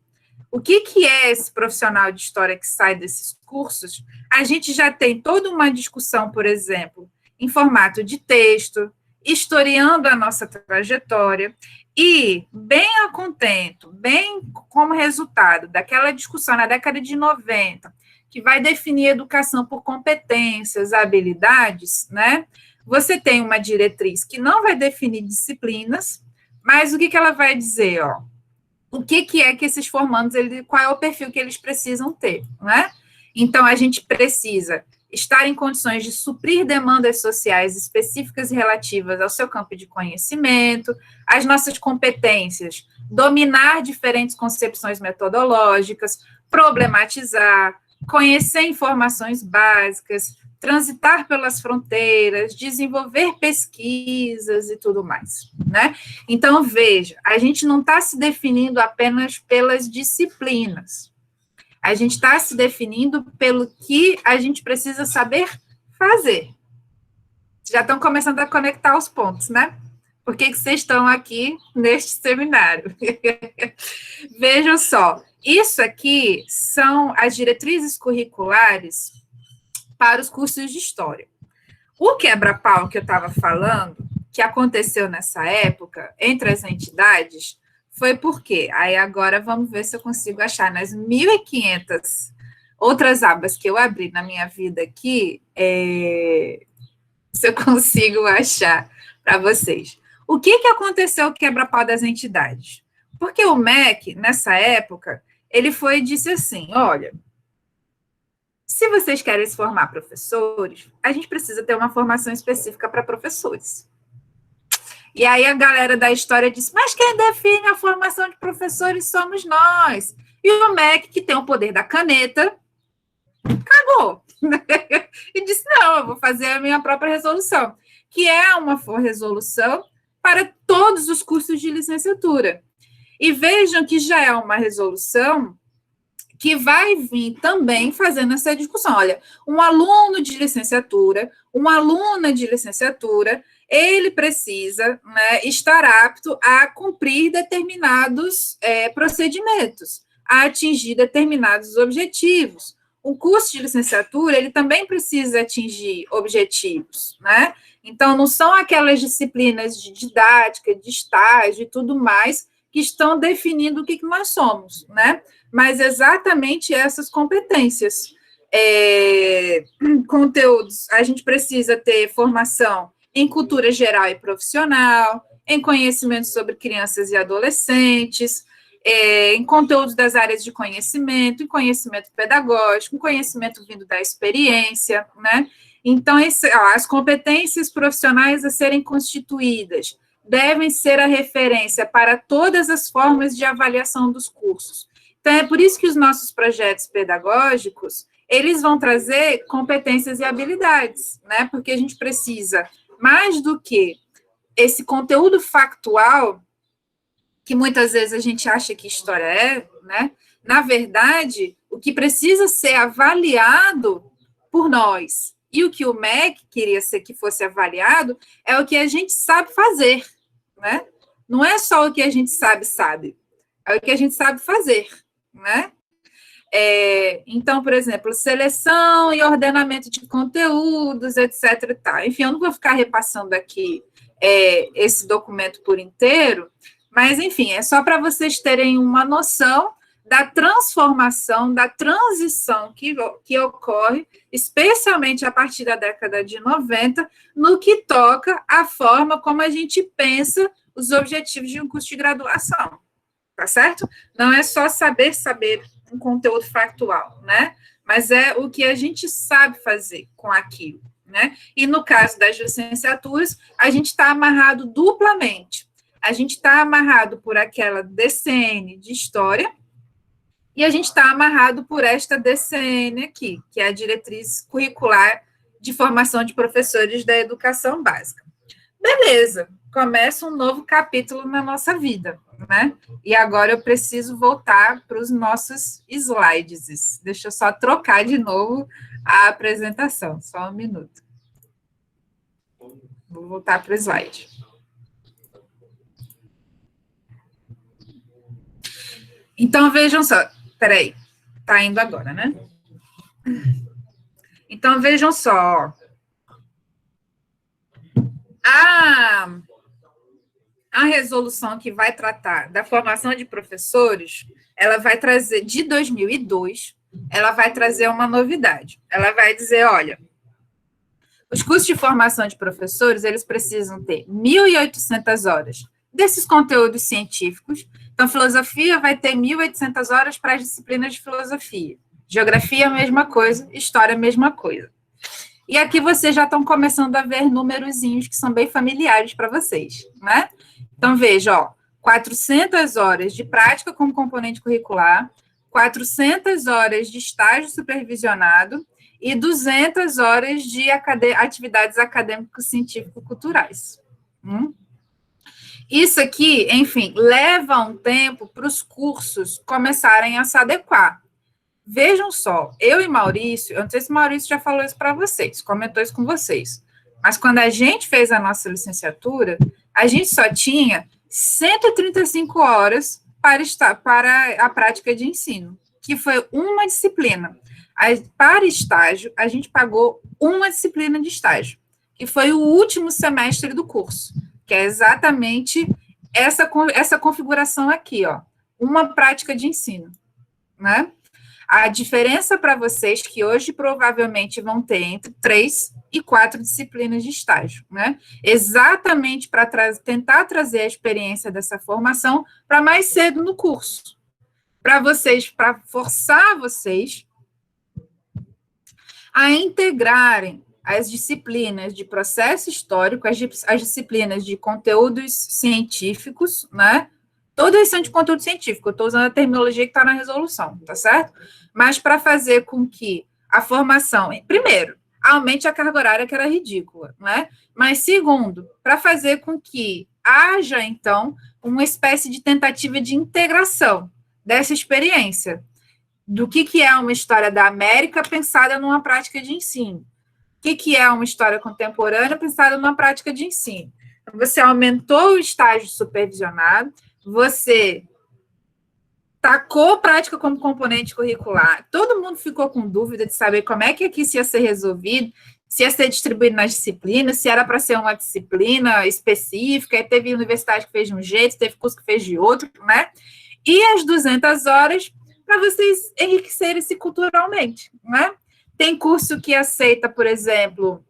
o que é esse profissional de história que sai desses cursos, a gente já tem toda uma discussão, por exemplo, em formato de texto, historiando a nossa trajetória, e, bem a contento, bem como resultado daquela discussão na década de 90, que vai definir educação por competências, habilidades, né? Você tem uma diretriz que não vai definir disciplinas, mas o que ela vai dizer, ó? O que é que esses formandos, qual é o perfil que eles precisam ter, né? Então, a gente precisa estar em condições de suprir demandas sociais específicas e relativas ao seu campo de conhecimento, as nossas competências, dominar diferentes concepções metodológicas, problematizar, conhecer informações básicas, transitar pelas fronteiras, desenvolver pesquisas e tudo mais, né? Então, veja, a gente não está se definindo apenas pelas disciplinas, a gente está se definindo pelo que a gente precisa saber fazer. Já estão começando a conectar os pontos, né? Por que vocês estão aqui neste seminário? Vejam só, isso aqui são as diretrizes curriculares para os cursos de história. O quebra-pau que eu estava falando, que aconteceu nessa época, entre as entidades, foi porque, aí agora vamos ver se eu consigo achar nas 1.500 outras abas que eu abri na minha vida aqui, se eu consigo achar para vocês. O que aconteceu o quebra-pau das entidades? Porque o MEC, nessa época, ele foi e disse assim, olha, se vocês querem se formar professores, a gente precisa ter uma formação específica para professores. E aí a galera da história disse, mas quem define a formação de professores somos nós. E o MEC, que tem o poder da caneta, cagou. E disse, não, eu vou fazer a minha própria resolução, que é uma resolução para todos os cursos de licenciatura. E vejam que já é uma resolução que vai vir também fazendo essa discussão. Olha, um aluno de licenciatura, uma aluna de licenciatura, ele precisa, né, estar apto a cumprir determinados procedimentos, a atingir determinados objetivos. O curso de licenciatura, ele também precisa atingir objetivos, né? Então, não são aquelas disciplinas de didática, de estágio e tudo mais que estão definindo o que nós somos, né? Mas exatamente essas competências. Conteúdos, a gente precisa ter formação em cultura geral e profissional, em conhecimento sobre crianças e adolescentes, em conteúdos das áreas de conhecimento, em conhecimento pedagógico, em conhecimento vindo da experiência, né? Então, as competências profissionais a serem constituídas devem ser a referência para todas as formas de avaliação dos cursos. Então, é por isso que os nossos projetos pedagógicos, eles vão trazer competências e habilidades, né? Porque a gente precisa, mais do que esse conteúdo factual, que muitas vezes a gente acha que história é, né? Na verdade, o que precisa ser avaliado por nós, e o que o MEC queria ser que fosse avaliado, é o que a gente sabe fazer, né? Não é só o que a gente sabe, é o que a gente sabe fazer, né? Então, por exemplo, seleção e ordenamento de conteúdos, etc. E tal. Enfim, eu não vou ficar repassando aqui esse documento por inteiro, mas, enfim, é só para vocês terem uma noção da transformação, da transição que ocorre, especialmente a partir da década de 90, no que toca à forma como a gente pensa os objetivos de um curso de graduação, tá certo? Não é só saber um conteúdo factual, né? Mas é o que a gente sabe fazer com aquilo, né? E no caso das licenciaturas, a gente está amarrado duplamente. A gente está amarrado por aquela DCN de História e a gente está amarrado por esta DCN aqui, que é a Diretriz Curricular de Formação de Professores da Educação Básica. Beleza, começa um novo capítulo na nossa vida, né? E agora eu preciso voltar para os nossos slides. Deixa eu só trocar de novo a apresentação, só um minuto. Vou voltar para o slide. Então, vejam só, peraí, tá indo agora, né? Então, vejam só, a resolução que vai tratar da formação de professores, ela vai trazer, de 2002, ela vai trazer uma novidade. Ela vai dizer, olha, os cursos de formação de professores, eles precisam ter 1.800 horas desses conteúdos científicos. Então, filosofia vai ter 1.800 horas para as disciplinas de filosofia. Geografia, a mesma coisa. História, a mesma coisa. E aqui vocês já estão começando a ver numerozinhos que são bem familiares para vocês, né? Então, veja, ó, 400 horas de prática como componente curricular, 400 horas de estágio supervisionado e 200 horas de atividades acadêmico-científico-culturais. Isso aqui, enfim, leva um tempo para os cursos começarem a se adequar. Vejam só, eu e Maurício, eu não sei se Maurício já falou isso para vocês, comentou isso com vocês, mas quando a gente fez a nossa licenciatura, a gente só tinha 135 horas para a prática de ensino, que foi uma disciplina. Para estágio, a gente pagou uma disciplina de estágio, que foi o último semestre do curso, que é exatamente essa configuração aqui, ó, uma prática de ensino, né? A diferença para vocês que hoje provavelmente vão ter entre 3 e 4 disciplinas de estágio, né? Exatamente para tentar trazer a experiência dessa formação para mais cedo no curso. Para forçar vocês a integrarem as disciplinas de processo histórico, as disciplinas de conteúdos científicos, né? Todas são de conteúdo científico, eu estou usando a terminologia que está na resolução, tá certo? Mas para fazer com que a formação, primeiro, aumente a carga horária, que era ridícula, né? Mas, segundo, para fazer com que haja, então, uma espécie de tentativa de integração dessa experiência, do que é uma história da América pensada numa prática de ensino, o que é uma história contemporânea pensada numa prática de ensino. Então, você aumentou o estágio supervisionado, você tacou prática como componente curricular, todo mundo ficou com dúvida de saber como é que aqui isso ia ser resolvido, se ia ser distribuído nas disciplinas, se era para ser uma disciplina específica, e teve universidade que fez de um jeito, teve curso que fez de outro, né? E as 200 horas para vocês enriquecerem-se culturalmente, né? Tem curso que aceita, por exemplo,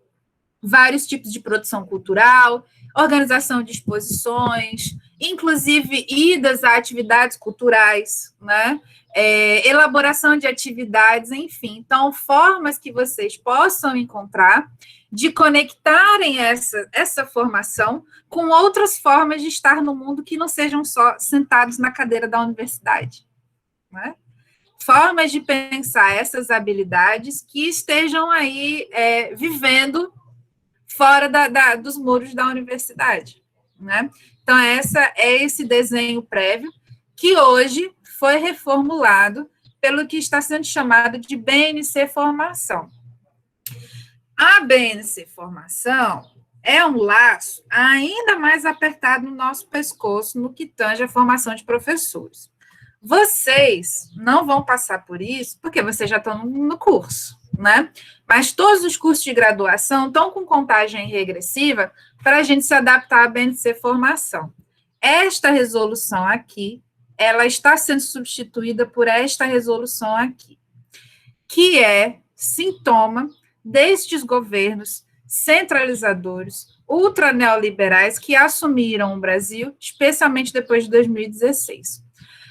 vários tipos de produção cultural, organização de exposições, inclusive idas a atividades culturais, né? Elaboração de atividades, enfim. Então, formas que vocês possam encontrar de conectarem essa formação com outras formas de estar no mundo que não sejam só sentados na cadeira da universidade, né? Formas de pensar essas habilidades que estejam aí vivendo fora dos muros da universidade, né? Então, esse desenho prévio que hoje foi reformulado pelo que está sendo chamado de BNC Formação. A BNC Formação é um laço ainda mais apertado no nosso pescoço no que tange a formação de professores. Vocês não vão passar por isso, porque vocês já estão no curso, né? Mas todos os cursos de graduação estão com contagem regressiva para a gente se adaptar à BNCC Formação. Esta resolução aqui, ela está sendo substituída por esta resolução aqui, que é sintoma destes governos centralizadores, ultraneoliberais que assumiram o Brasil, especialmente depois de 2016.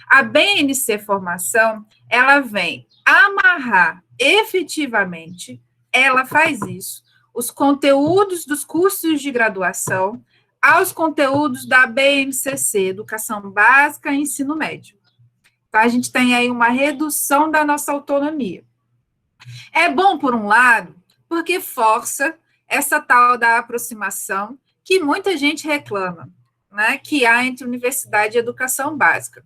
A BNCC Formação, ela vem amarrar efetivamente, ela faz isso, os conteúdos dos cursos de graduação aos conteúdos da BNCC, Educação Básica e Ensino Médio. Então, a gente tem aí uma redução da nossa autonomia. É bom, por um lado, porque força essa tal da aproximação que muita gente reclama, né, que há entre universidade e educação básica.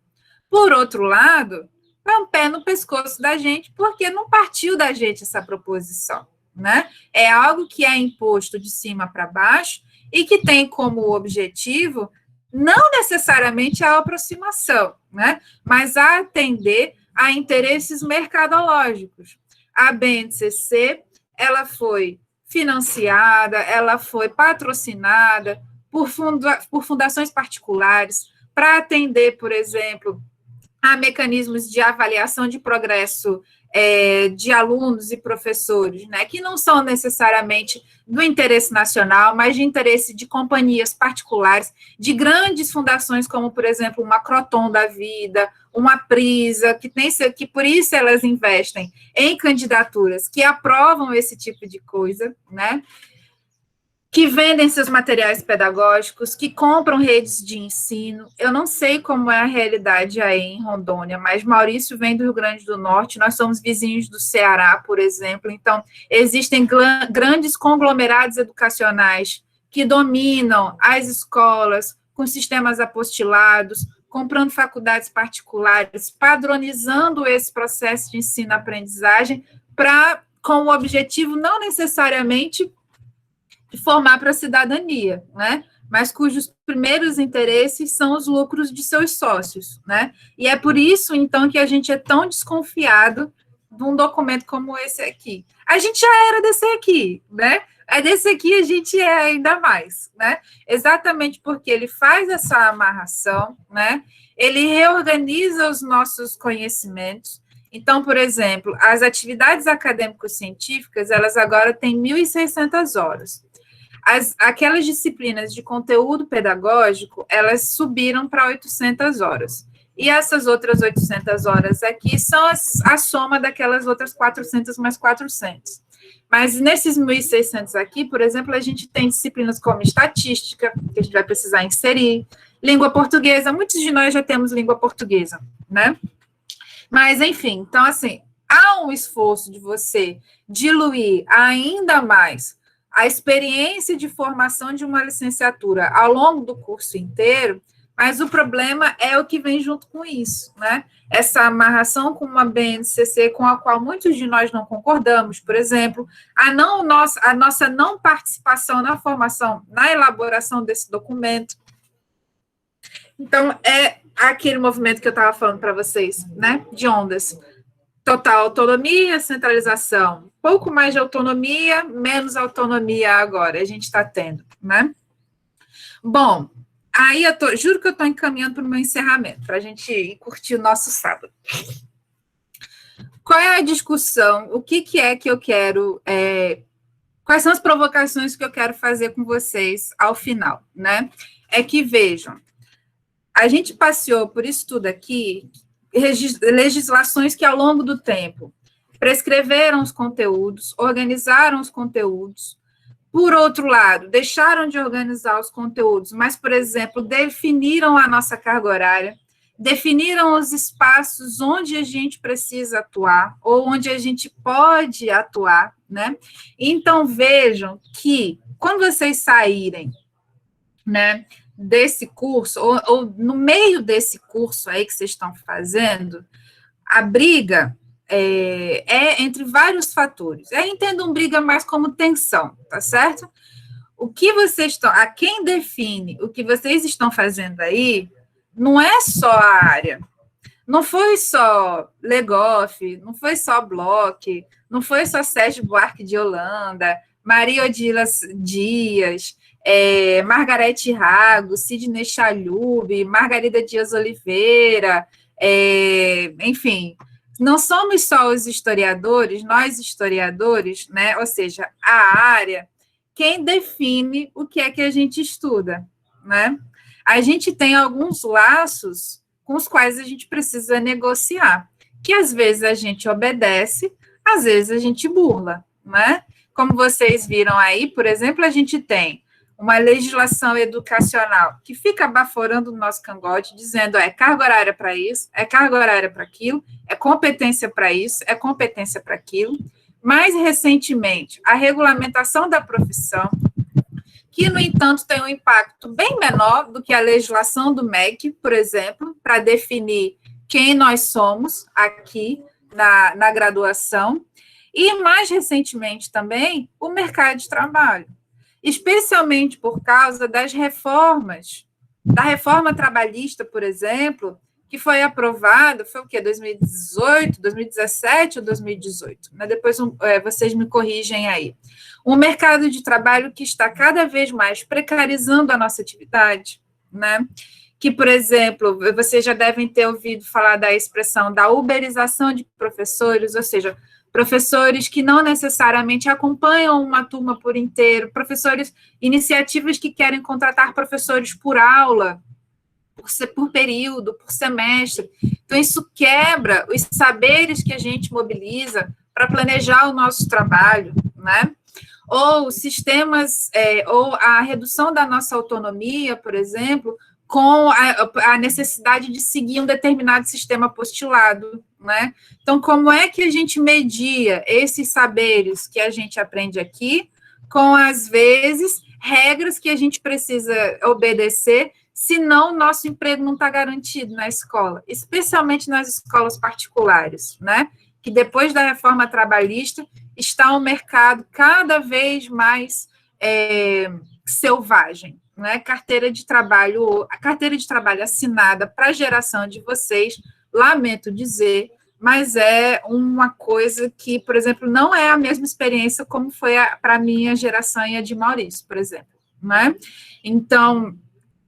Por outro lado, é um pé no pescoço da gente, porque não partiu da gente essa proposição, né? É algo que é imposto de cima para baixo e que tem como objetivo não necessariamente a aproximação, né? Mas a atender a interesses mercadológicos. A BNCC, ela foi financiada, ela foi patrocinada por fundações particulares para atender, por exemplo, a mecanismos de avaliação de progresso de alunos e professores, né, que não são necessariamente do interesse nacional, mas de interesse de companhias particulares, de grandes fundações, como, por exemplo, uma Croton da vida, uma Prisa, que por isso elas investem em candidaturas que aprovam esse tipo de coisa, né, que vendem seus materiais pedagógicos, que compram redes de ensino. Eu não sei como é a realidade aí em Rondônia, mas Maurício vem do Rio Grande do Norte, nós somos vizinhos do Ceará, por exemplo, então existem grandes conglomerados educacionais que dominam as escolas com sistemas apostilados, comprando faculdades particulares, padronizando esse processo de ensino-aprendizagem com o objetivo não necessariamente de formar para a cidadania, né? Mas cujos primeiros interesses são os lucros de seus sócios, né? E é por isso, então, que a gente é tão desconfiado de um documento como esse aqui. A gente já era desse aqui, né? É desse aqui a gente é ainda mais, né? Exatamente porque ele faz essa amarração, né? Ele reorganiza os nossos conhecimentos. Então, por exemplo, as atividades acadêmico-científicas, elas agora têm 1.600 horas. Aquelas disciplinas de conteúdo pedagógico, elas subiram para 800 horas. E essas outras 800 horas aqui são a soma daquelas outras 400 mais 400. Mas nesses 1.600 aqui, por exemplo, a gente tem disciplinas como estatística, que a gente vai precisar inserir, língua portuguesa, muitos de nós já temos língua portuguesa, né? Mas, enfim, então, assim, há um esforço de você diluir ainda mais a experiência de formação de uma licenciatura ao longo do curso inteiro, mas o problema é o que vem junto com isso, né? Essa amarração com uma BNCC com a qual muitos de nós não concordamos, por exemplo, a nossa não participação na formação, na elaboração desse documento. Então, é aquele movimento que eu estava falando para vocês, né? De ondas. Total autonomia, centralização. Pouco mais de autonomia, menos autonomia agora a gente está tendo, né? Bom, aí juro que eu estou encaminhando para o meu encerramento, para a gente ir curtir o nosso sábado. Qual é a discussão? O que é que eu quero... quais são as provocações que eu quero fazer com vocês ao final, né? É que, vejam, a gente passeou por isso tudo aqui, legislações que, ao longo do tempo, prescreveram os conteúdos, organizaram os conteúdos. Por outro lado, deixaram de organizar os conteúdos, mas, por exemplo, definiram a nossa carga horária, definiram os espaços onde a gente precisa atuar, ou onde a gente pode atuar, né? Então, vejam que, quando vocês saírem, né, desse curso, ou no meio desse curso aí que vocês estão fazendo, a briga é entre vários fatores. Entendam briga mais como tensão, tá certo? O que vocês estão, a quem define o que vocês estão fazendo aí, não é só a área, Não foi só Legoff, não foi só Bloch, não foi só Sérgio Buarque de Holanda, Maria Odila Dias, Margarete Rago, Sidney Chalhoub, Margarida Dias Oliveira, enfim, não somos só os historiadores, nós historiadores, né? Ou seja, a área, quem define o que é que a gente estuda, né? A gente tem alguns laços com os quais a gente precisa negociar, que às vezes a gente obedece, às vezes a gente burla, né? Como vocês viram aí, por exemplo, a gente tem uma legislação educacional que fica baforando o nosso cangote, dizendo é carga horária para isso, é carga horária para aquilo, é competência para isso, é competência para aquilo. Mais recentemente, a regulamentação da profissão, que, no entanto, tem um impacto bem menor do que a legislação do MEC, por exemplo, para definir quem nós somos aqui na graduação, e, mais recentemente também, o mercado de trabalho, especialmente por causa das reformas, da reforma trabalhista, por exemplo, que foi aprovada, foi o quê? 2018, 2017 ou 2018? Né? Depois vocês me corrigem aí. Um mercado de trabalho que está cada vez mais precarizando a nossa atividade, né? Que, por exemplo, vocês já devem ter ouvido falar da expressão da uberização de professores, ou seja, professores que não necessariamente acompanham uma turma por inteiro, professores, iniciativas que querem contratar professores por aula, por período, por semestre. Então, isso quebra os saberes que a gente mobiliza para planejar o nosso trabalho, né? Ou sistemas, ou a redução da nossa autonomia, por exemplo, com a necessidade de seguir um determinado sistema apostilado, né? Então, como é que a gente media esses saberes que a gente aprende aqui com, às vezes, regras que a gente precisa obedecer, senão o nosso emprego não está garantido na escola, especialmente nas escolas particulares, né? Que depois da reforma trabalhista está um mercado cada vez mais selvagem, né? A carteira de trabalho assinada para a geração de vocês, lamento dizer, mas é uma coisa que, por exemplo, não é a mesma experiência como foi para a minha geração e a de Maurício, por exemplo, né? Então,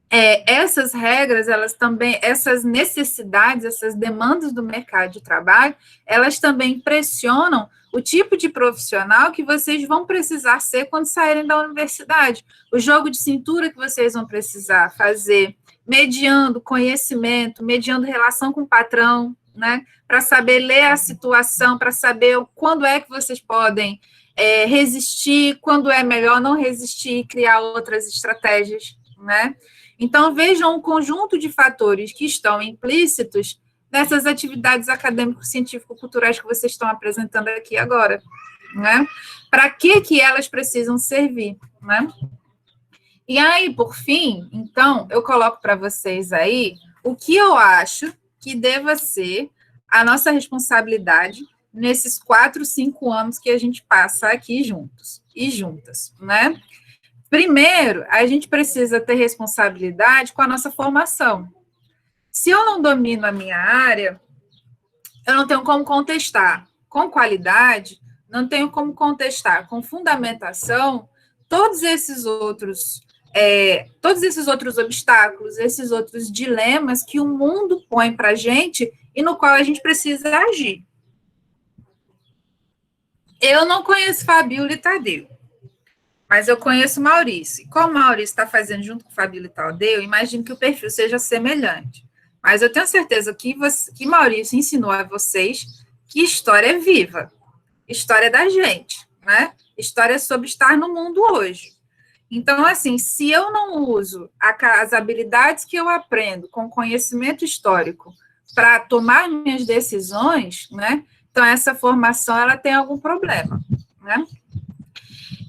essas regras, elas também, essas necessidades, essas demandas do mercado de trabalho, elas também pressionam o tipo de profissional que vocês vão precisar ser quando saírem da universidade, o jogo de cintura que vocês vão precisar fazer, mediando conhecimento, mediando relação com o patrão, né, para saber ler a situação, para saber quando é que vocês podem resistir, quando é melhor não resistir e criar outras estratégias, né? Então, vejam um conjunto de fatores que estão implícitos nessas atividades acadêmico-científico-culturais que vocês estão apresentando aqui agora, né? Para que elas precisam servir, né? E aí, por fim, então, eu coloco para vocês aí o que eu acho que deva ser a nossa responsabilidade nesses 4, 5 anos que a gente passa aqui juntos e juntas, né? Primeiro, a gente precisa ter responsabilidade com a nossa formação. Se eu não domino a minha área, eu não tenho como contestar com qualidade, não tenho como contestar com fundamentação todos esses outros obstáculos, esses outros dilemas que o mundo põe para a gente e no qual a gente precisa agir. Eu não conheço Fabíola e Tadeu, mas eu conheço Maurício. E como o Maurício está fazendo junto com Fabíola e Tadeu, eu imagino que o perfil seja semelhante. Mas eu tenho certeza que Maurício ensinou a vocês que história é viva, história é da gente, né? História é sobre estar no mundo hoje. Então, assim, se eu não uso as habilidades que eu aprendo com conhecimento histórico para tomar minhas decisões, né? Então, essa formação, ela tem algum problema, né?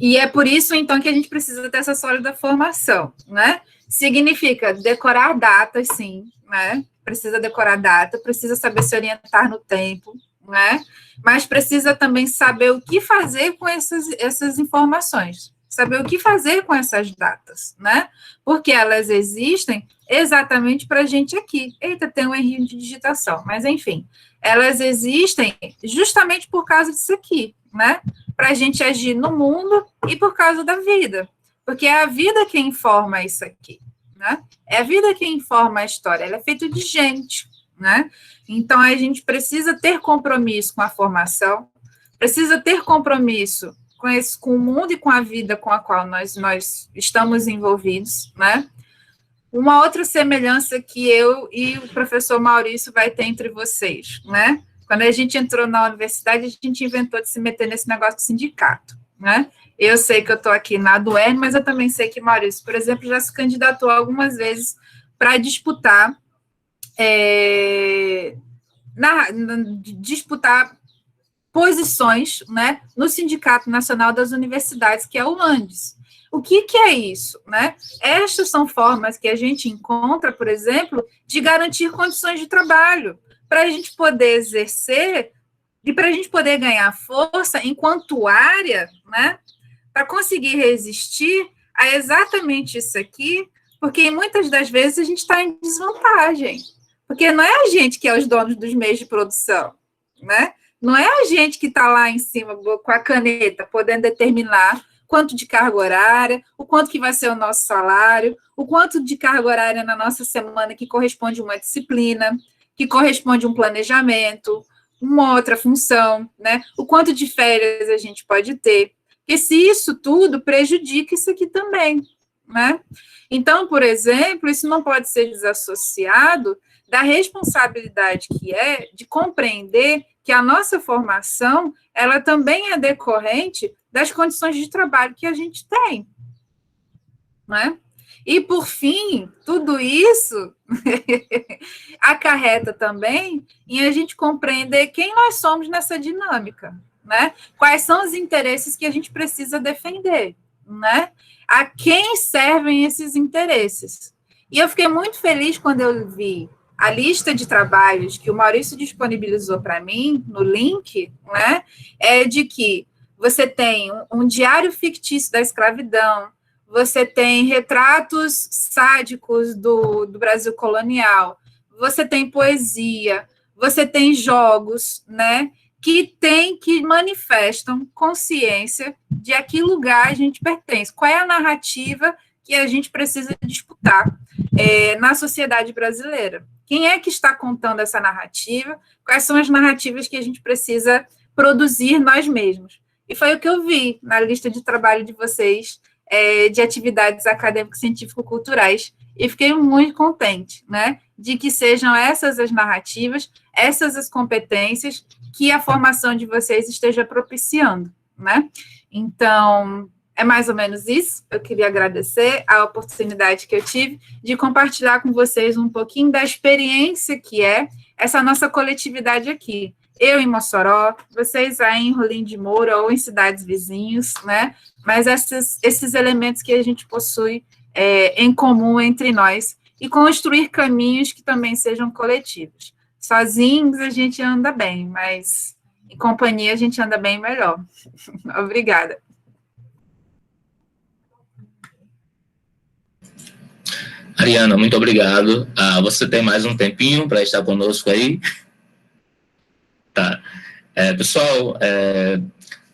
E é por isso, então, que a gente precisa ter essa sólida formação, né? Significa decorar datas, sim, né? Precisa decorar data, precisa saber se orientar no tempo, né? Mas precisa também saber o que fazer com essas informações, saber o que fazer com essas datas, né? Porque elas existem exatamente para a gente aqui. Eita, tem um errinho de digitação, mas enfim, elas existem justamente por causa disso aqui, né? Para a gente agir no mundo e por causa da vida, porque é a vida que informa isso aqui, né? É a vida que informa a história, ela é feita de gente, né? Então, a gente precisa ter compromisso com a formação, precisa ter compromisso com o mundo e com a vida com a qual nós estamos envolvidos, né? Uma outra semelhança que eu e o professor Maurício vai ter entre vocês, né? Quando a gente entrou na universidade, a gente inventou de se meter nesse negócio de sindicato, né? Eu sei que eu estou aqui na UERN, mas eu também sei que Maurício, por exemplo, já se candidatou algumas vezes para disputar disputar posições, né, no Sindicato Nacional das Universidades, que é o ANDES. O que é isso, né? Estas são formas que a gente encontra, por exemplo, de garantir condições de trabalho, para a gente poder exercer e para a gente poder ganhar força enquanto área, né, para conseguir resistir a exatamente isso aqui, porque muitas das vezes a gente está em desvantagem, porque não é a gente que é os donos dos meios de produção, né? Não é a gente que está lá em cima com a caneta, podendo determinar quanto de carga horária, o quanto que vai ser o nosso salário, o quanto de carga horária na nossa semana que corresponde a uma disciplina, que corresponde a um planejamento, uma outra função, né? O quanto de férias a gente pode ter. Porque se isso tudo prejudica isso aqui também, né? Então, por exemplo, isso não pode ser desassociado da responsabilidade que é de compreender que a nossa formação, ela também é decorrente das condições de trabalho que a gente tem, né? E, por fim, tudo isso acarreta também em a gente compreender quem nós somos nessa dinâmica, né? Quais são os interesses que a gente precisa defender, né? A quem servem esses interesses. E eu fiquei muito feliz quando eu vi a lista de trabalhos que o Maurício disponibilizou para mim, no link, né? É de que você tem um diário fictício da escravidão, você tem retratos sádicos do Brasil colonial, você tem poesia, você tem jogos, né, que manifestam consciência de a que lugar a gente pertence, qual é a narrativa que a gente precisa disputar na sociedade brasileira. Quem é que está contando essa narrativa? Quais são as narrativas que a gente precisa produzir nós mesmos? E foi o que eu vi na lista de trabalho de vocês, de atividades acadêmicas, científico-culturais, e fiquei muito contente, né, de que sejam essas as narrativas, essas as competências que a formação de vocês esteja propiciando, né? Então, é mais ou menos isso. Eu queria agradecer a oportunidade que eu tive de compartilhar com vocês um pouquinho da experiência que é essa nossa coletividade aqui. Eu em Mossoró, vocês aí em Rolim de Moura ou em cidades vizinhos, né? Mas esses elementos que a gente possui em comum entre nós e construir caminhos que também sejam coletivos. Sozinhos a gente anda bem, mas em companhia a gente anda bem melhor. Obrigada. Ariana, muito obrigado. Você tem mais um tempinho para estar conosco aí? Tá. Pessoal,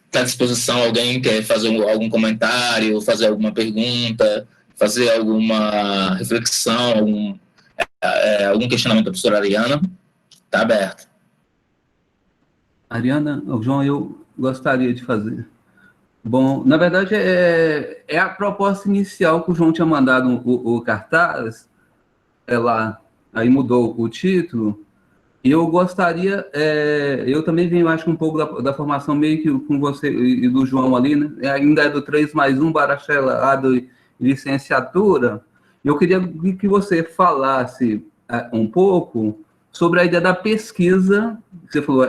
está à disposição alguém que quer fazer algum comentário, fazer alguma pergunta, fazer alguma reflexão, algum questionamento da professora Ariana? Está aberto. Ariana, João, eu gostaria de fazer. Bom, na verdade, é a proposta inicial que o João tinha mandado o cartaz, lá, aí mudou o título, e eu gostaria, eu também venho, acho que um pouco da formação meio que com você e do João ali, né? Ainda é do 3+1, bacharelado e licenciatura. Eu queria que você falasse um pouco sobre a ideia da pesquisa. Você falou,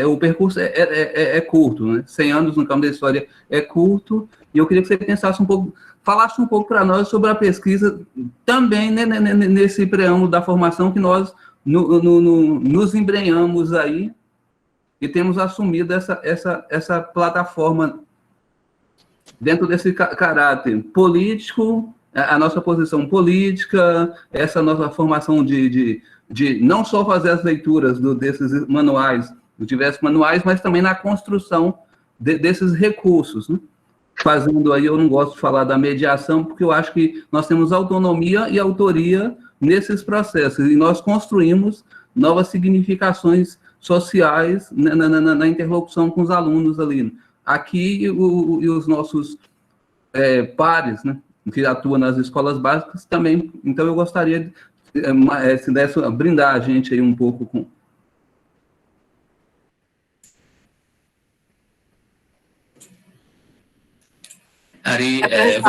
o percurso é curto, né? 100 anos no campo da história é curto, e eu queria que você pensasse um pouco, falasse um pouco para nós sobre a pesquisa também, né, nesse preâmbulo da formação que nós nos embrenhamos aí e temos assumido essa plataforma dentro desse caráter político a nossa posição política, essa nossa formação de não só fazer as leituras desses manuais, dos diversos manuais, mas também na construção desses recursos, né? Fazendo aí, eu não gosto de falar da mediação, porque eu acho que nós temos autonomia e autoria nesses processos, e nós construímos novas significações sociais na interlocução com os alunos ali. Aqui, e os nossos pares, né, que atuam nas escolas básicas também. Então, eu gostaria de brindar a gente aí um pouco com... Ari, eu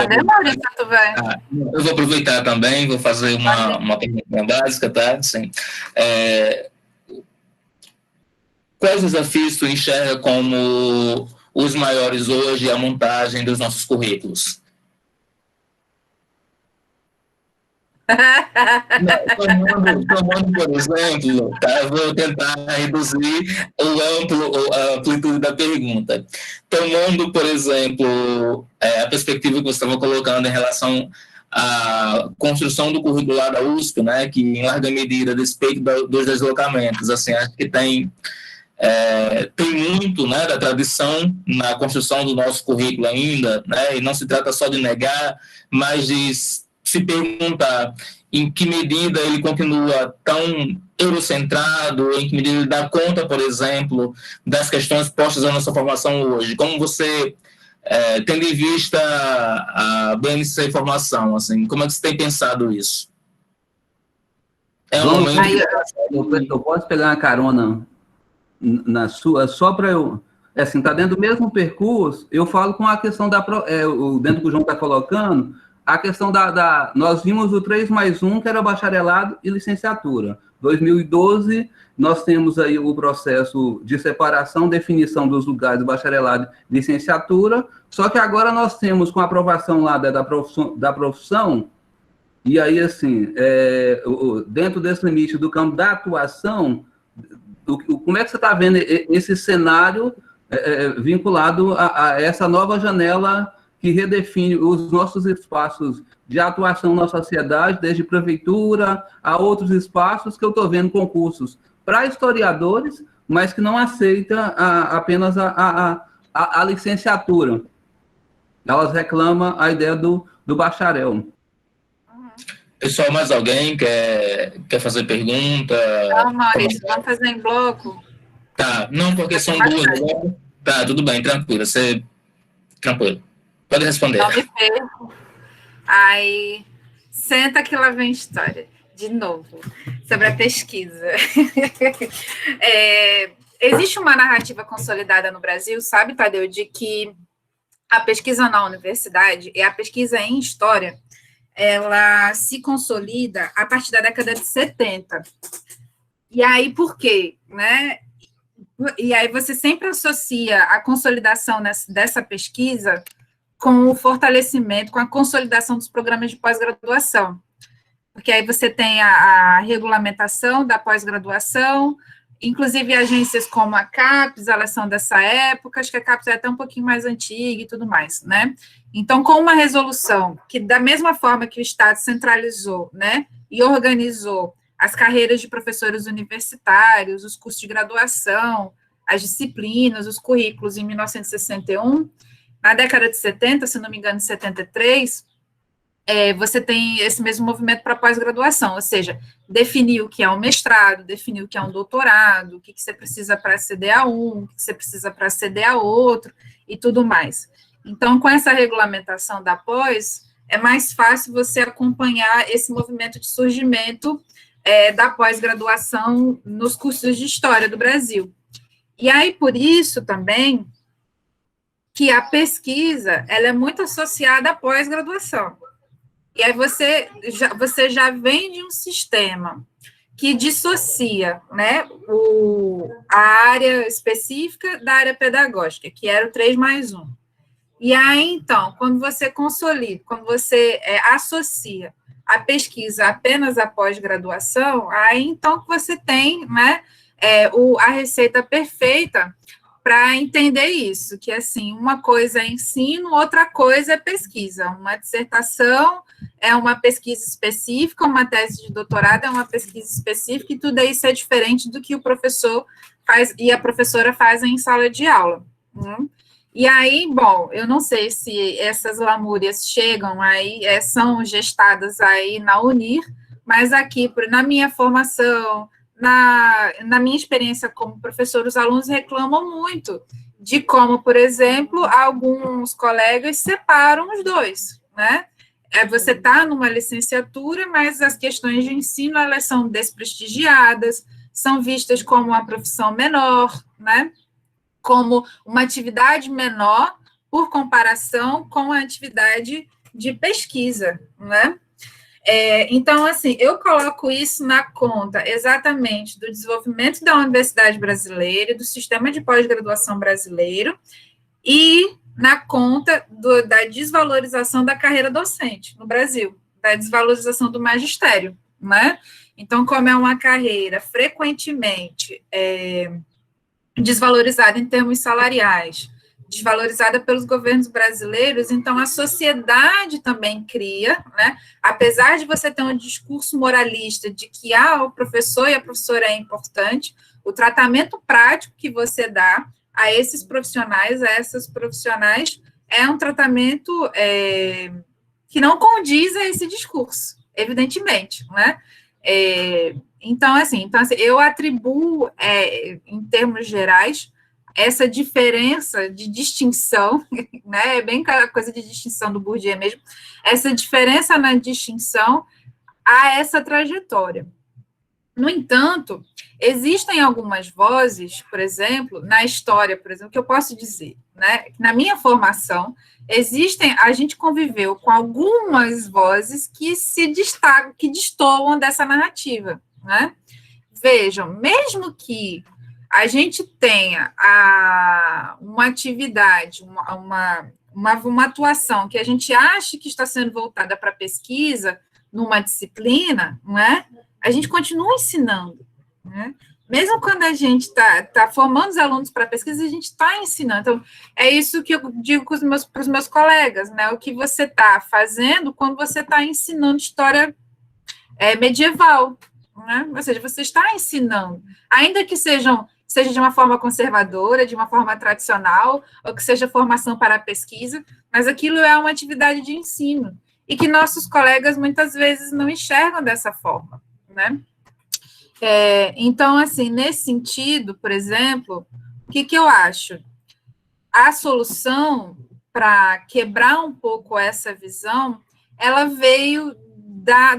vou aproveitar também, vou fazer uma pergunta básica, tá? Assim, quais desafios tu enxerga como os maiores hoje a montagem dos nossos currículos? Tomando, por exemplo, tá? Vou tentar reduzir a amplitude da pergunta. Tomando, por exemplo, a perspectiva que você estava colocando em relação à construção do curricular da USP, né, que em larga medida, a despeito dos deslocamentos, assim, acho que tem muito, né, da tradição na construção do nosso currículo ainda, né, e não se trata só de negar, mas de se perguntar em que medida ele continua tão eurocentrado, em que medida ele dá conta, por exemplo, das questões postas na nossa formação hoje. Como você, tendo em vista a BNCC e formação, assim, como é que você tem pensado isso? Eu posso pegar uma carona na sua, só para eu... Assim, está dentro do mesmo percurso, eu falo com a questão dentro do que o João está colocando, a questão nós vimos o 3+1, que era bacharelado e licenciatura. 2012, nós temos aí o processo de separação, definição dos lugares de bacharelado e licenciatura, só que agora nós temos, com a aprovação lá da profissão, e aí, assim, dentro desse limite do campo da atuação, como é que você está vendo esse cenário vinculado a essa nova janela que redefine os nossos espaços de atuação na sociedade, desde prefeitura a outros espaços, que eu estou vendo concursos para historiadores, mas que não aceita apenas a licenciatura. Elas reclamam a ideia do bacharel. Pessoal, mais alguém quer fazer pergunta? Não, Maurício, vamos fazer em bloco. Tá, não, porque são duas agora. Tá, tudo bem, tranquilo. Tranquilo. Pode responder. Não me perco. Aí, senta que lá vem história. De novo, sobre a pesquisa. Existe uma narrativa consolidada no Brasil, sabe, Tadeu, de que a pesquisa na universidade e a pesquisa em história, ela se consolida a partir da década de 70. E aí, por quê? Né? E aí você sempre associa a consolidação dessa pesquisa com o fortalecimento, com a consolidação dos programas de pós-graduação. Porque aí você tem a regulamentação da pós-graduação, inclusive agências como a CAPES, elas são dessa época, acho que a CAPES é até um pouquinho mais antiga e tudo mais, né? Então, com uma resolução que, da mesma forma que o Estado centralizou, né, e organizou as carreiras de professores universitários, os cursos de graduação, as disciplinas, os currículos em 1961, na década de 70, se não me engano, em 73, você tem esse mesmo movimento para pós-graduação, ou seja, definir o que é um mestrado, definir o que é um doutorado, o que você precisa para aceder a um, o que você precisa para aceder a outro, e tudo mais. Então, com essa regulamentação da pós, é mais fácil você acompanhar esse movimento de surgimento da pós-graduação nos cursos de História do Brasil. E aí, por isso, também, que a pesquisa, ela é muito associada à pós-graduação. E aí você já vem de um sistema que dissocia, né, a área específica da área pedagógica, que era o 3+1. E aí, então, quando você consolida, quando você associa a pesquisa apenas à pós-graduação, aí, então, você tem, né, a receita perfeita para entender isso, que assim, uma coisa é ensino, outra coisa é pesquisa. Uma dissertação é uma pesquisa específica, uma tese de doutorado é uma pesquisa específica, e tudo isso é diferente do que o professor faz e a professora fazem em sala de aula. E aí, bom, eu não sei se essas lamúrias chegam aí, são gestadas aí na Unir, mas aqui, na minha formação, na minha experiência como professor, os alunos reclamam muito de como, por exemplo, alguns colegas separam os dois, né? Você está numa licenciatura, mas as questões de ensino, elas são desprestigiadas, são vistas como uma profissão menor, né? Como uma atividade menor por comparação com a atividade de pesquisa, né? Então, assim, eu coloco isso na conta exatamente do desenvolvimento da universidade brasileira, do sistema de pós-graduação brasileiro, e na conta da desvalorização da carreira docente no Brasil, da desvalorização do magistério, né? Então, como é uma carreira frequentemente desvalorizada em termos salariais, desvalorizada pelos governos brasileiros, então a sociedade também cria, né, apesar de você ter um discurso moralista de que o professor e a professora é importante, o tratamento prático que você dá a esses profissionais, a essas profissionais, é um tratamento que não condiz a esse discurso, evidentemente, né? Então, assim, eu atribuo, em termos gerais, essa diferença de distinção, né, é bem aquela coisa de distinção do Bourdieu mesmo, essa diferença na distinção a essa trajetória. No entanto, existem algumas vozes, por exemplo, na história, por exemplo, que eu posso dizer, né, na minha formação, a gente conviveu com algumas vozes que se destacam, que destoam dessa narrativa, né? Vejam, mesmo que a gente tenha uma atividade, uma atuação que a gente acha que está sendo voltada para a pesquisa numa disciplina, né, a gente continua ensinando, né? Mesmo quando a gente está formando os alunos para a pesquisa, a gente está ensinando. Então, é isso que eu digo para os meus colegas, né? O que você está fazendo quando você está ensinando história medieval, né? Ou seja, você está ensinando, ainda que seja de uma forma conservadora, de uma forma tradicional, ou que seja formação para a pesquisa, mas aquilo é uma atividade de ensino, e que nossos colegas muitas vezes não enxergam dessa forma, né? Então, assim, nesse sentido, por exemplo, o que eu acho? A solução para quebrar um pouco essa visão, ela veio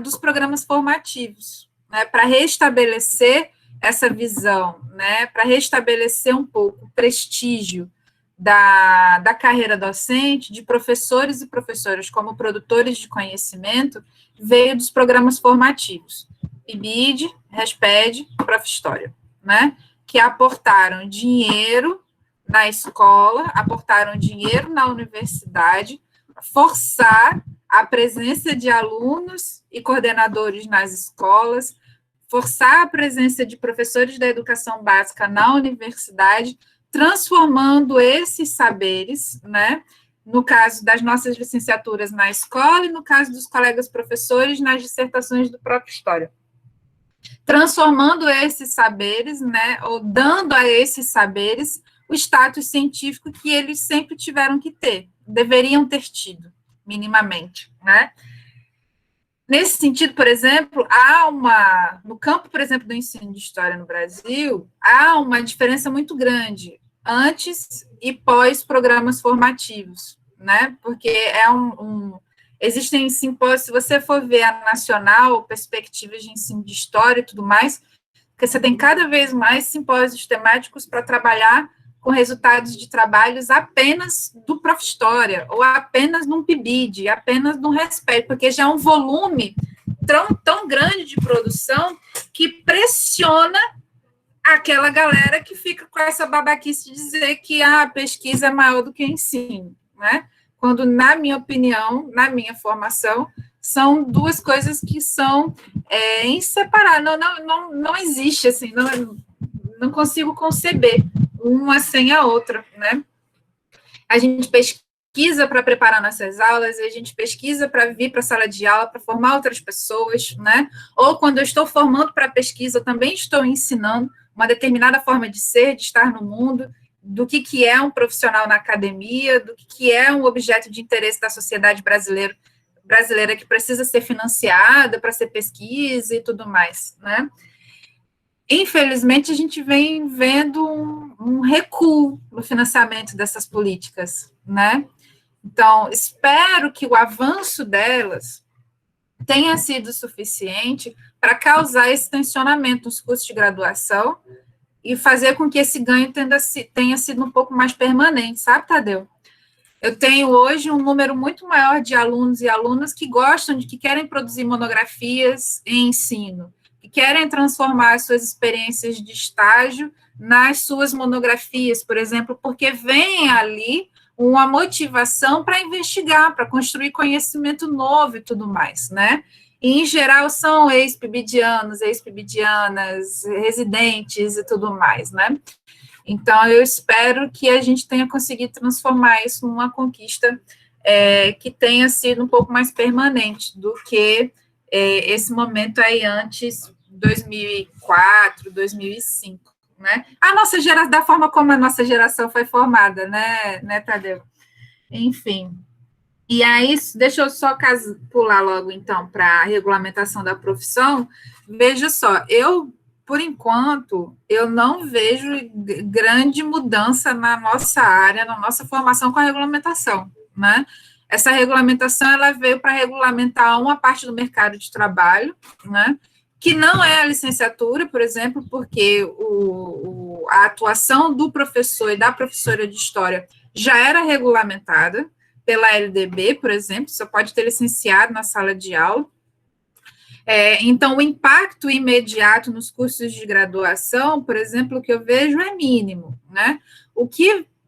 dos programas formativos, né, para restabelecer essa visão, né, para restabelecer um pouco o prestígio da carreira docente, de professores e professoras como produtores de conhecimento, veio dos programas formativos, PIBID, RESPED, Profhistória, né, que aportaram dinheiro na escola, aportaram dinheiro na universidade, forçar a presença de alunos e coordenadores nas escolas, forçar a presença de professores da educação básica na universidade, transformando esses saberes, né, no caso das nossas licenciaturas na escola e no caso dos colegas professores nas dissertações do Profhistória. Transformando esses saberes, né, ou dando a esses saberes o status científico que eles sempre tiveram que ter, deveriam ter tido, minimamente, né? Nesse sentido, por exemplo, no campo, por exemplo, do ensino de história no Brasil, há uma diferença muito grande antes e pós programas formativos, né? Porque existem simpósios, se você for ver a nacional, perspectivas de ensino de história e tudo mais, porque você tem cada vez mais simpósios temáticos para trabalhar com resultados de trabalhos apenas do Profhistória, ou apenas num PIBID, apenas num RESPED, porque já é um volume tão grande de produção que pressiona aquela galera que fica com essa babaquice de dizer que a pesquisa é maior do que o ensino, né? Quando, na minha opinião, na minha formação, são duas coisas que são inseparáveis, não existe, assim, não consigo conceber uma sem a outra, né? A gente pesquisa para preparar nossas aulas, a gente pesquisa para vir para a sala de aula, para formar outras pessoas, né? Ou quando eu estou formando para pesquisa, eu também estou ensinando uma determinada forma de ser, de estar no mundo, do que é um profissional na academia, do que é um objeto de interesse da sociedade brasileira que precisa ser financiada para ser pesquisa e tudo mais, né? Infelizmente, a gente vem vendo um recuo no financiamento dessas políticas, né? Então, espero que o avanço delas tenha sido suficiente para causar esse tensionamento nos cursos de graduação e fazer com que esse ganho tenha sido um pouco mais permanente, sabe, Tadeu? Eu tenho hoje um número muito maior de alunos e alunas que gostam, que querem produzir monografias em ensino, que querem transformar as suas experiências de estágio nas suas monografias, por exemplo, porque vem ali uma motivação para investigar, para construir conhecimento novo e tudo mais, né? E, em geral, são ex-PIBidianos, ex-PIBidianas, residentes e tudo mais, né? Então, eu espero que a gente tenha conseguido transformar isso numa conquista que tenha sido um pouco mais permanente do que esse momento aí antes, 2004, 2005, né? A nossa geração, da forma como a nossa geração foi formada, né, Tadeu? Enfim. E aí, deixa eu só pular logo, então, para a regulamentação da profissão. Veja só, por enquanto, eu não vejo grande mudança na nossa área, na nossa formação com a regulamentação, né? Essa regulamentação, ela veio para regulamentar uma parte do mercado de trabalho, né? Que não é a licenciatura, por exemplo, porque a atuação do professor e da professora de história já era regulamentada pela LDB, por exemplo, só pode ter licenciado na sala de aula. Então, o impacto imediato nos cursos de graduação, por exemplo, o que eu vejo é mínimo, né?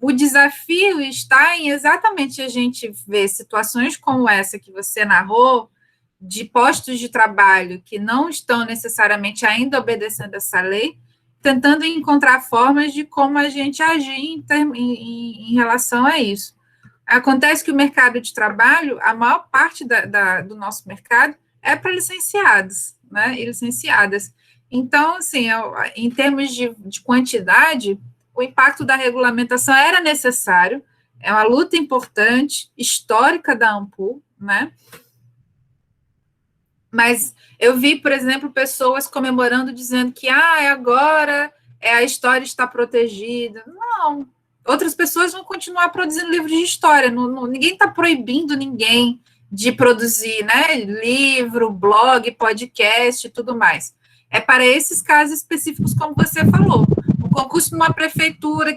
O desafio está em exatamente a gente ver situações como essa que você narrou, de postos de trabalho que não estão necessariamente ainda obedecendo essa lei, tentando encontrar formas de como a gente agir em relação a isso. Acontece que o mercado de trabalho, a maior parte do nosso mercado é para licenciados, né, e licenciadas. Então, assim, em termos de quantidade, o impacto da regulamentação era necessário, é uma luta importante, histórica da ANPU, né, mas eu vi, por exemplo, pessoas comemorando, dizendo que agora a história está protegida. Não, outras pessoas vão continuar produzindo livros de história, ninguém está proibindo ninguém de produzir, né, livro, blog, podcast e tudo mais. É para esses casos específicos, como você falou, um concurso numa prefeitura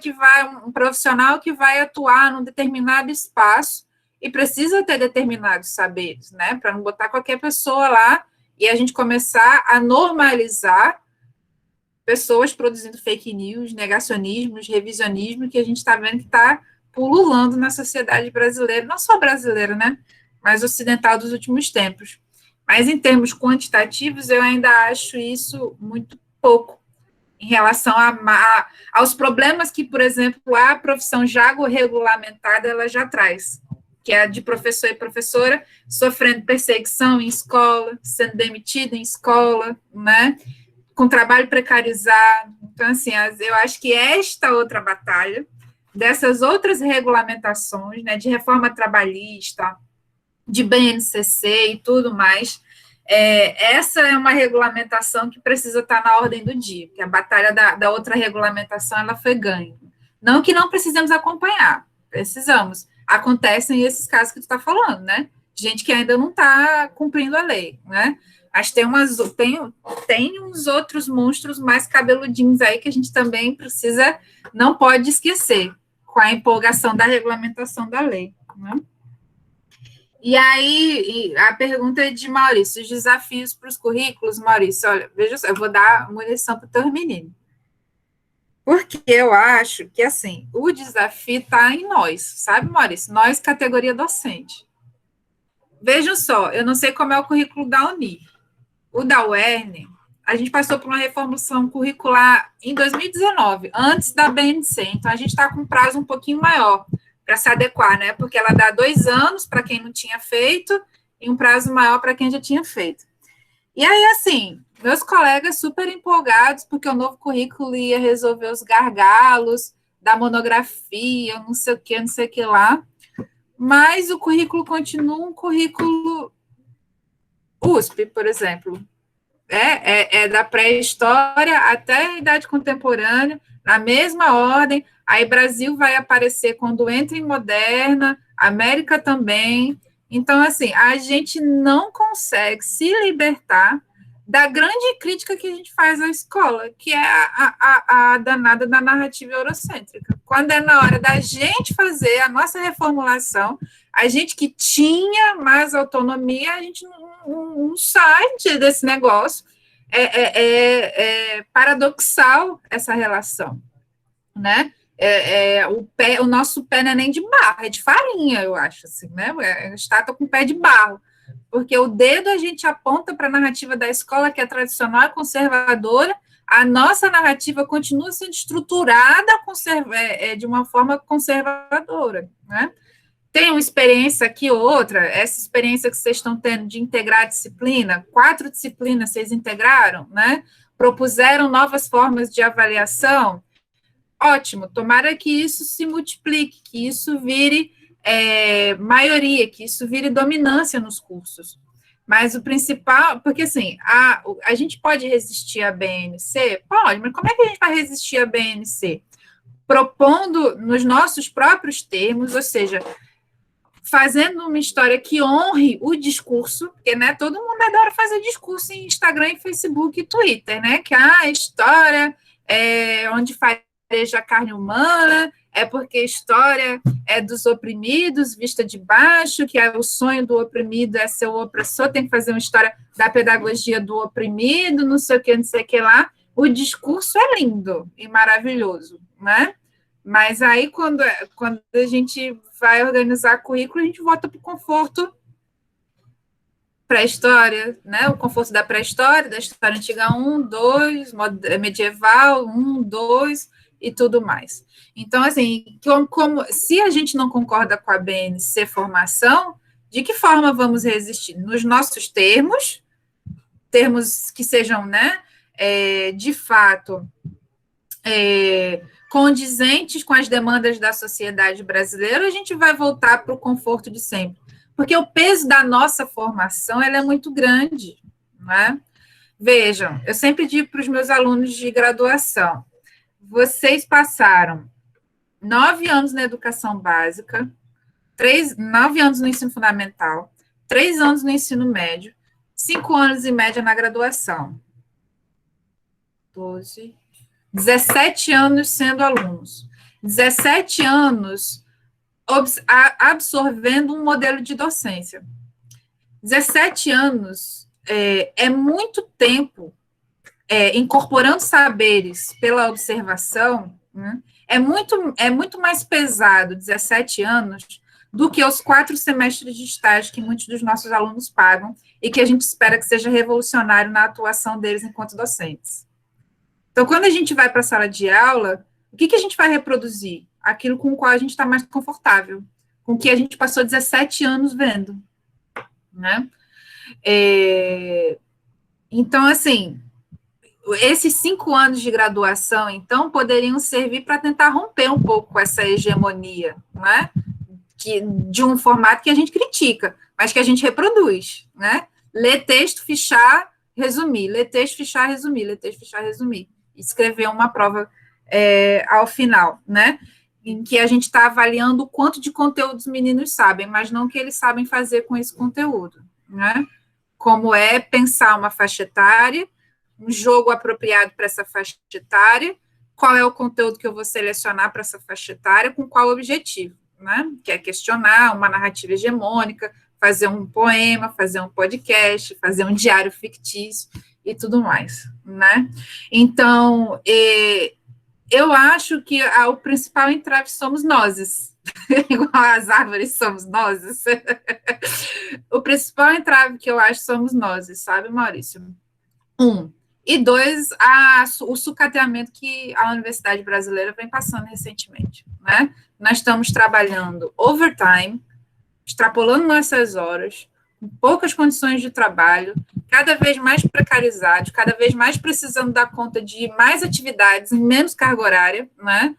um profissional que vai atuar num determinado espaço e precisa ter determinados saberes, né, para não botar qualquer pessoa lá e a gente começar a normalizar pessoas produzindo fake news, negacionismos, revisionismo, que a gente está vendo que está pululando na sociedade brasileira, não só brasileira, né, mas ocidental dos últimos tempos. Mas, em termos quantitativos, eu ainda acho isso muito pouco em relação aos problemas que, por exemplo, a profissão já regulamentada, ela já traz, que é a de professor e professora sofrendo perseguição em escola, sendo demitido em escola, né, com trabalho precarizado. Então, assim, eu acho que esta outra batalha, dessas outras regulamentações, né, de reforma trabalhista, de BNCC e tudo mais, essa é uma regulamentação que precisa estar na ordem do dia, que a batalha da outra regulamentação, ela foi ganha. Não que não precisemos acompanhar, precisamos. Acontecem esses casos que tu está falando, né? Gente que ainda não está cumprindo a lei, né? Mas tem uns outros monstros mais cabeludinhos aí que a gente também não pode esquecer, com a empolgação da regulamentação da lei, né? E aí, a pergunta é de Maurício, os desafios para os currículos, Maurício, olha, veja só, eu vou dar munição para o teu menino. Porque eu acho que, assim, o desafio está em nós, sabe, Maurício? Nós, categoria docente. Vejam só, eu não sei como é o currículo da Unir. O da UERN, a gente passou por uma reformulação curricular em 2019, antes da BNC, então a gente está com um prazo um pouquinho maior para se adequar, né? Porque ela dá 2 anos para quem não tinha feito e um prazo maior para quem já tinha feito. E aí, assim, meus colegas super empolgados, porque o novo currículo ia resolver os gargalos da monografia, não sei o que lá, mas o currículo continua um currículo USP, por exemplo. É da pré-história até a idade contemporânea, na mesma ordem. Aí Brasil vai aparecer quando entra em moderna, América também. Então, assim, a gente não consegue se libertar da grande crítica que a gente faz à escola, que é a danada da narrativa eurocêntrica. Quando é na hora da gente fazer a nossa reformulação, a gente que tinha mais autonomia, a gente não sai desse negócio. É paradoxal essa relação, né? O nosso pé não é nem de barro, é de farinha, eu acho, assim, né? É estátua com pé de barro, porque o dedo a gente aponta para a narrativa da escola, que é tradicional e conservadora, a nossa narrativa continua sendo estruturada de uma forma conservadora, né? Tem uma experiência aqui ou outra, essa experiência que vocês estão tendo de integrar a disciplina, 4 disciplinas vocês integraram, né? Propuseram novas formas de avaliação. Ótimo, tomara que isso se multiplique, que isso vire maioria, que isso vire dominância nos cursos. Mas o principal, porque assim, a gente pode resistir à BNC? Pode, mas como é que a gente vai resistir à BNC? Propondo nos nossos próprios termos, ou seja, fazendo uma história que honre o discurso, porque, né, todo mundo adora fazer discurso em Instagram, Facebook e Twitter, né, que a história é onde fareja a carne humana, é porque a história é dos oprimidos, vista de baixo, que o sonho do oprimido é ser o opressor, tem que fazer uma história da pedagogia do oprimido, não sei o que lá. O discurso é lindo e maravilhoso, né? Mas aí, quando a gente vai organizar currículo, a gente volta para o conforto pré-história, né? O conforto da pré-história, da história antiga 1, 2, medieval 1, 2 e tudo mais. Então, assim, se a gente não concorda com a BNC formação, de que forma vamos resistir? Nos nossos termos que sejam, né, de fato, condizentes com as demandas da sociedade brasileira, a gente vai voltar para o conforto de sempre. Porque o peso da nossa formação ela é muito grande, né? Vejam, eu sempre digo para os meus alunos de graduação, vocês passaram 9 anos na educação básica, 9 anos no ensino fundamental, 3 anos no ensino médio, 5 anos em média na graduação. 12, 17 anos sendo alunos, 17 anos absorvendo um modelo de docência. 17 anos é muito tempo incorporando saberes pela observação, né? É muito mais pesado 17 anos do que os 4 semestres de estágio que muitos dos nossos alunos pagam e que a gente espera que seja revolucionário na atuação deles enquanto docentes. Então, quando a gente vai para a sala de aula, o que a gente vai reproduzir? Aquilo com o qual a gente está mais confortável, com o que a gente passou 17 anos vendo, né? Então, assim, esses 5 anos de graduação, então, poderiam servir para tentar romper um pouco com essa hegemonia, né? De um formato que a gente critica, mas que a gente reproduz, né? Ler texto, fichar, resumir, ler texto, fichar, resumir, ler texto, fichar, resumir. Escrever uma prova ao final, né? Em que a gente está avaliando o quanto de conteúdo os meninos sabem, mas não o que eles sabem fazer com esse conteúdo, né? Como é pensar uma faixa etária, um jogo apropriado para essa faixa etária, qual é o conteúdo que eu vou selecionar para essa faixa etária, com qual objetivo, né? Que é questionar uma narrativa hegemônica, fazer um poema, fazer um podcast, fazer um diário fictício e tudo mais, né? Então, eu acho que o principal entrave somos nós, igual as árvores somos nós. O principal entrave que eu acho somos nós, sabe, Maurício? E dois, o sucateamento que a universidade brasileira vem passando recentemente, né? Nós estamos trabalhando overtime, extrapolando nossas horas, com poucas condições de trabalho, cada vez mais precarizados, cada vez mais precisando dar conta de mais atividades em menos carga horária, né?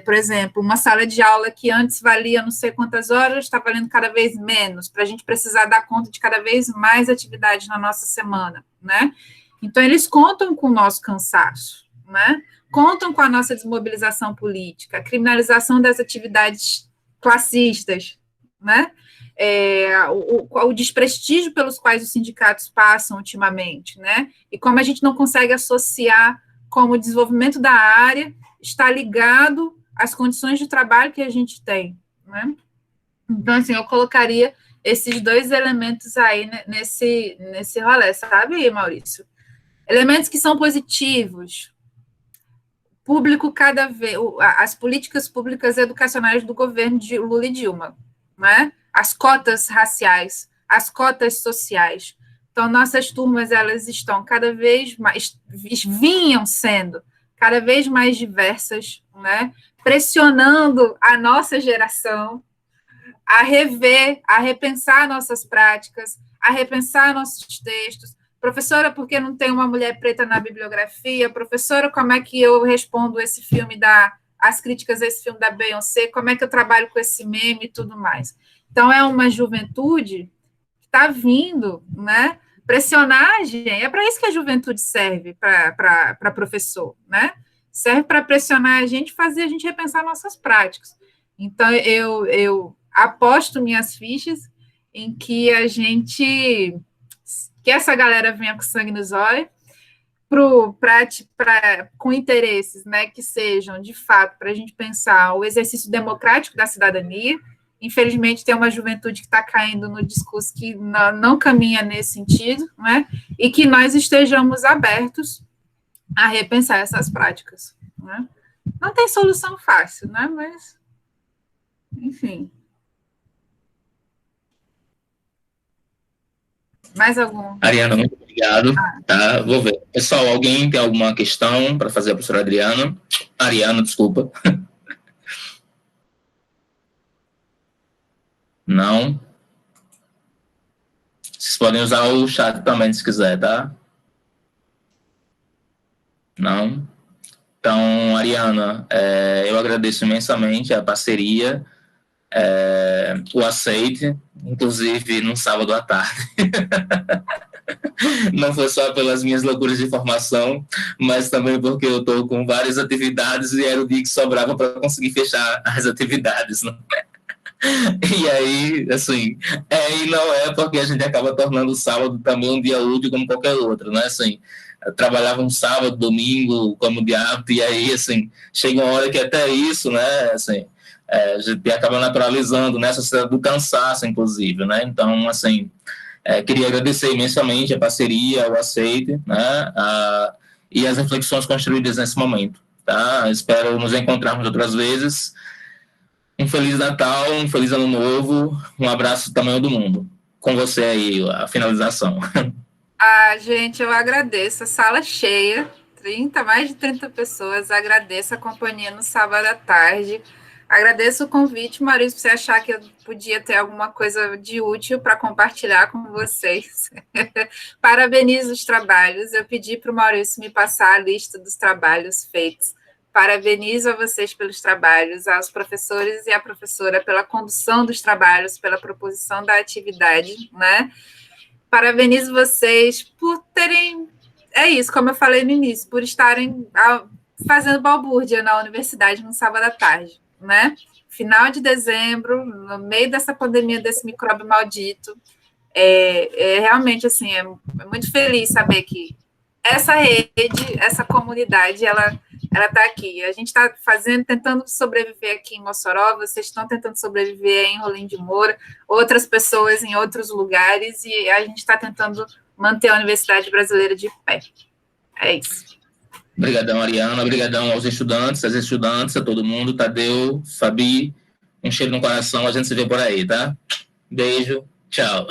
Por exemplo, uma sala de aula que antes valia não sei quantas horas, está valendo cada vez menos, para a gente precisar dar conta de cada vez mais atividades na nossa semana, né? Então, eles contam com o nosso cansaço, né? Contam com a nossa desmobilização política, a criminalização das atividades classistas, né? O desprestígio pelos quais os sindicatos passam ultimamente, né? E como a gente não consegue associar como o desenvolvimento da área está ligado às condições de trabalho que a gente tem, né? Então, assim, eu colocaria esses dois elementos aí nesse rolê, sabe, Maurício? Elementos que são positivos, público cada vez, as políticas públicas educacionais do governo de Lula e Dilma, né? As cotas raciais, as cotas sociais. Então, nossas turmas, elas estão cada vez mais, vinham sendo cada vez mais diversas, né? Pressionando a nossa geração a rever, a repensar nossas práticas, a repensar nossos textos. Professora, por que não tem uma mulher preta na bibliografia? Professora, como é que eu respondo esse filme as críticas a esse filme da Beyoncé? Como é que eu trabalho com esse meme e tudo mais? Então, é uma juventude que está vindo, né, pressionar a gente. É para isso que a juventude serve para professor, né? Serve para pressionar a gente, fazer a gente repensar nossas práticas. Então, eu aposto minhas fichas em que que essa galera venha com sangue nos olhos, com interesses, né, que sejam, de fato, para a gente pensar o exercício democrático da cidadania. Infelizmente, tem uma juventude que está caindo no discurso que não caminha nesse sentido, né, e que nós estejamos abertos a repensar essas práticas, né. Não tem solução fácil, né, mas, enfim. Mais algum? Ariana, muito obrigado. Tá, vou ver. Pessoal, alguém tem alguma questão para fazer a professora Adriana? Ariana, desculpa. Não? Vocês podem usar o chat também, se quiser, tá? Não? Então, Ariana, eu agradeço imensamente a parceria, o aceite, inclusive no sábado à tarde. Não foi só pelas minhas loucuras de formação, mas também porque eu estou com várias atividades e era o dia que sobrava para conseguir fechar as atividades, né? E aí, assim, e não é porque a gente acaba tornando o sábado também um dia útil como qualquer outro, né? Assim, eu trabalhava um sábado, domingo, como de hábito, e aí, assim, chega uma hora que até isso, né, assim, a gente acaba naturalizando, né, a sociedade do cansaço, inclusive, né? Então, assim, queria agradecer imensamente a parceria, o aceite, né, e as reflexões construídas nesse momento, tá? Espero nos encontrarmos outras vezes. Um Feliz Natal, um Feliz Ano Novo, um abraço do tamanho do mundo. Com você aí, a finalização. Gente, eu agradeço. A sala cheia, mais de 30 pessoas. Agradeço a companhia no sábado à tarde. Agradeço o convite, Maurício, por você achar que eu podia ter alguma coisa de útil para compartilhar com vocês. Parabenizo os trabalhos. Eu pedi para o Maurício me passar a lista dos trabalhos feitos. Parabenizo a vocês pelos trabalhos, aos professores e à professora pela condução dos trabalhos, pela proposição da atividade, né? Parabenizo vocês por terem, como eu falei no início, por estarem fazendo balbúrdia na universidade no sábado à tarde, né? Final de dezembro, no meio dessa pandemia, desse micróbio maldito, realmente, assim, é muito feliz saber que essa rede, essa comunidade, ela está aqui. A gente está tentando sobreviver aqui em Mossoró, vocês estão tentando sobreviver em Rolim de Moura, outras pessoas em outros lugares, e a gente está tentando manter a Universidade Brasileira de pé. É isso. Obrigadão, Ariana. Obrigadão aos estudantes, às estudantes, a todo mundo. Tadeu, Fabi, um cheiro no coração. A gente se vê por aí, tá? Beijo. Tchau.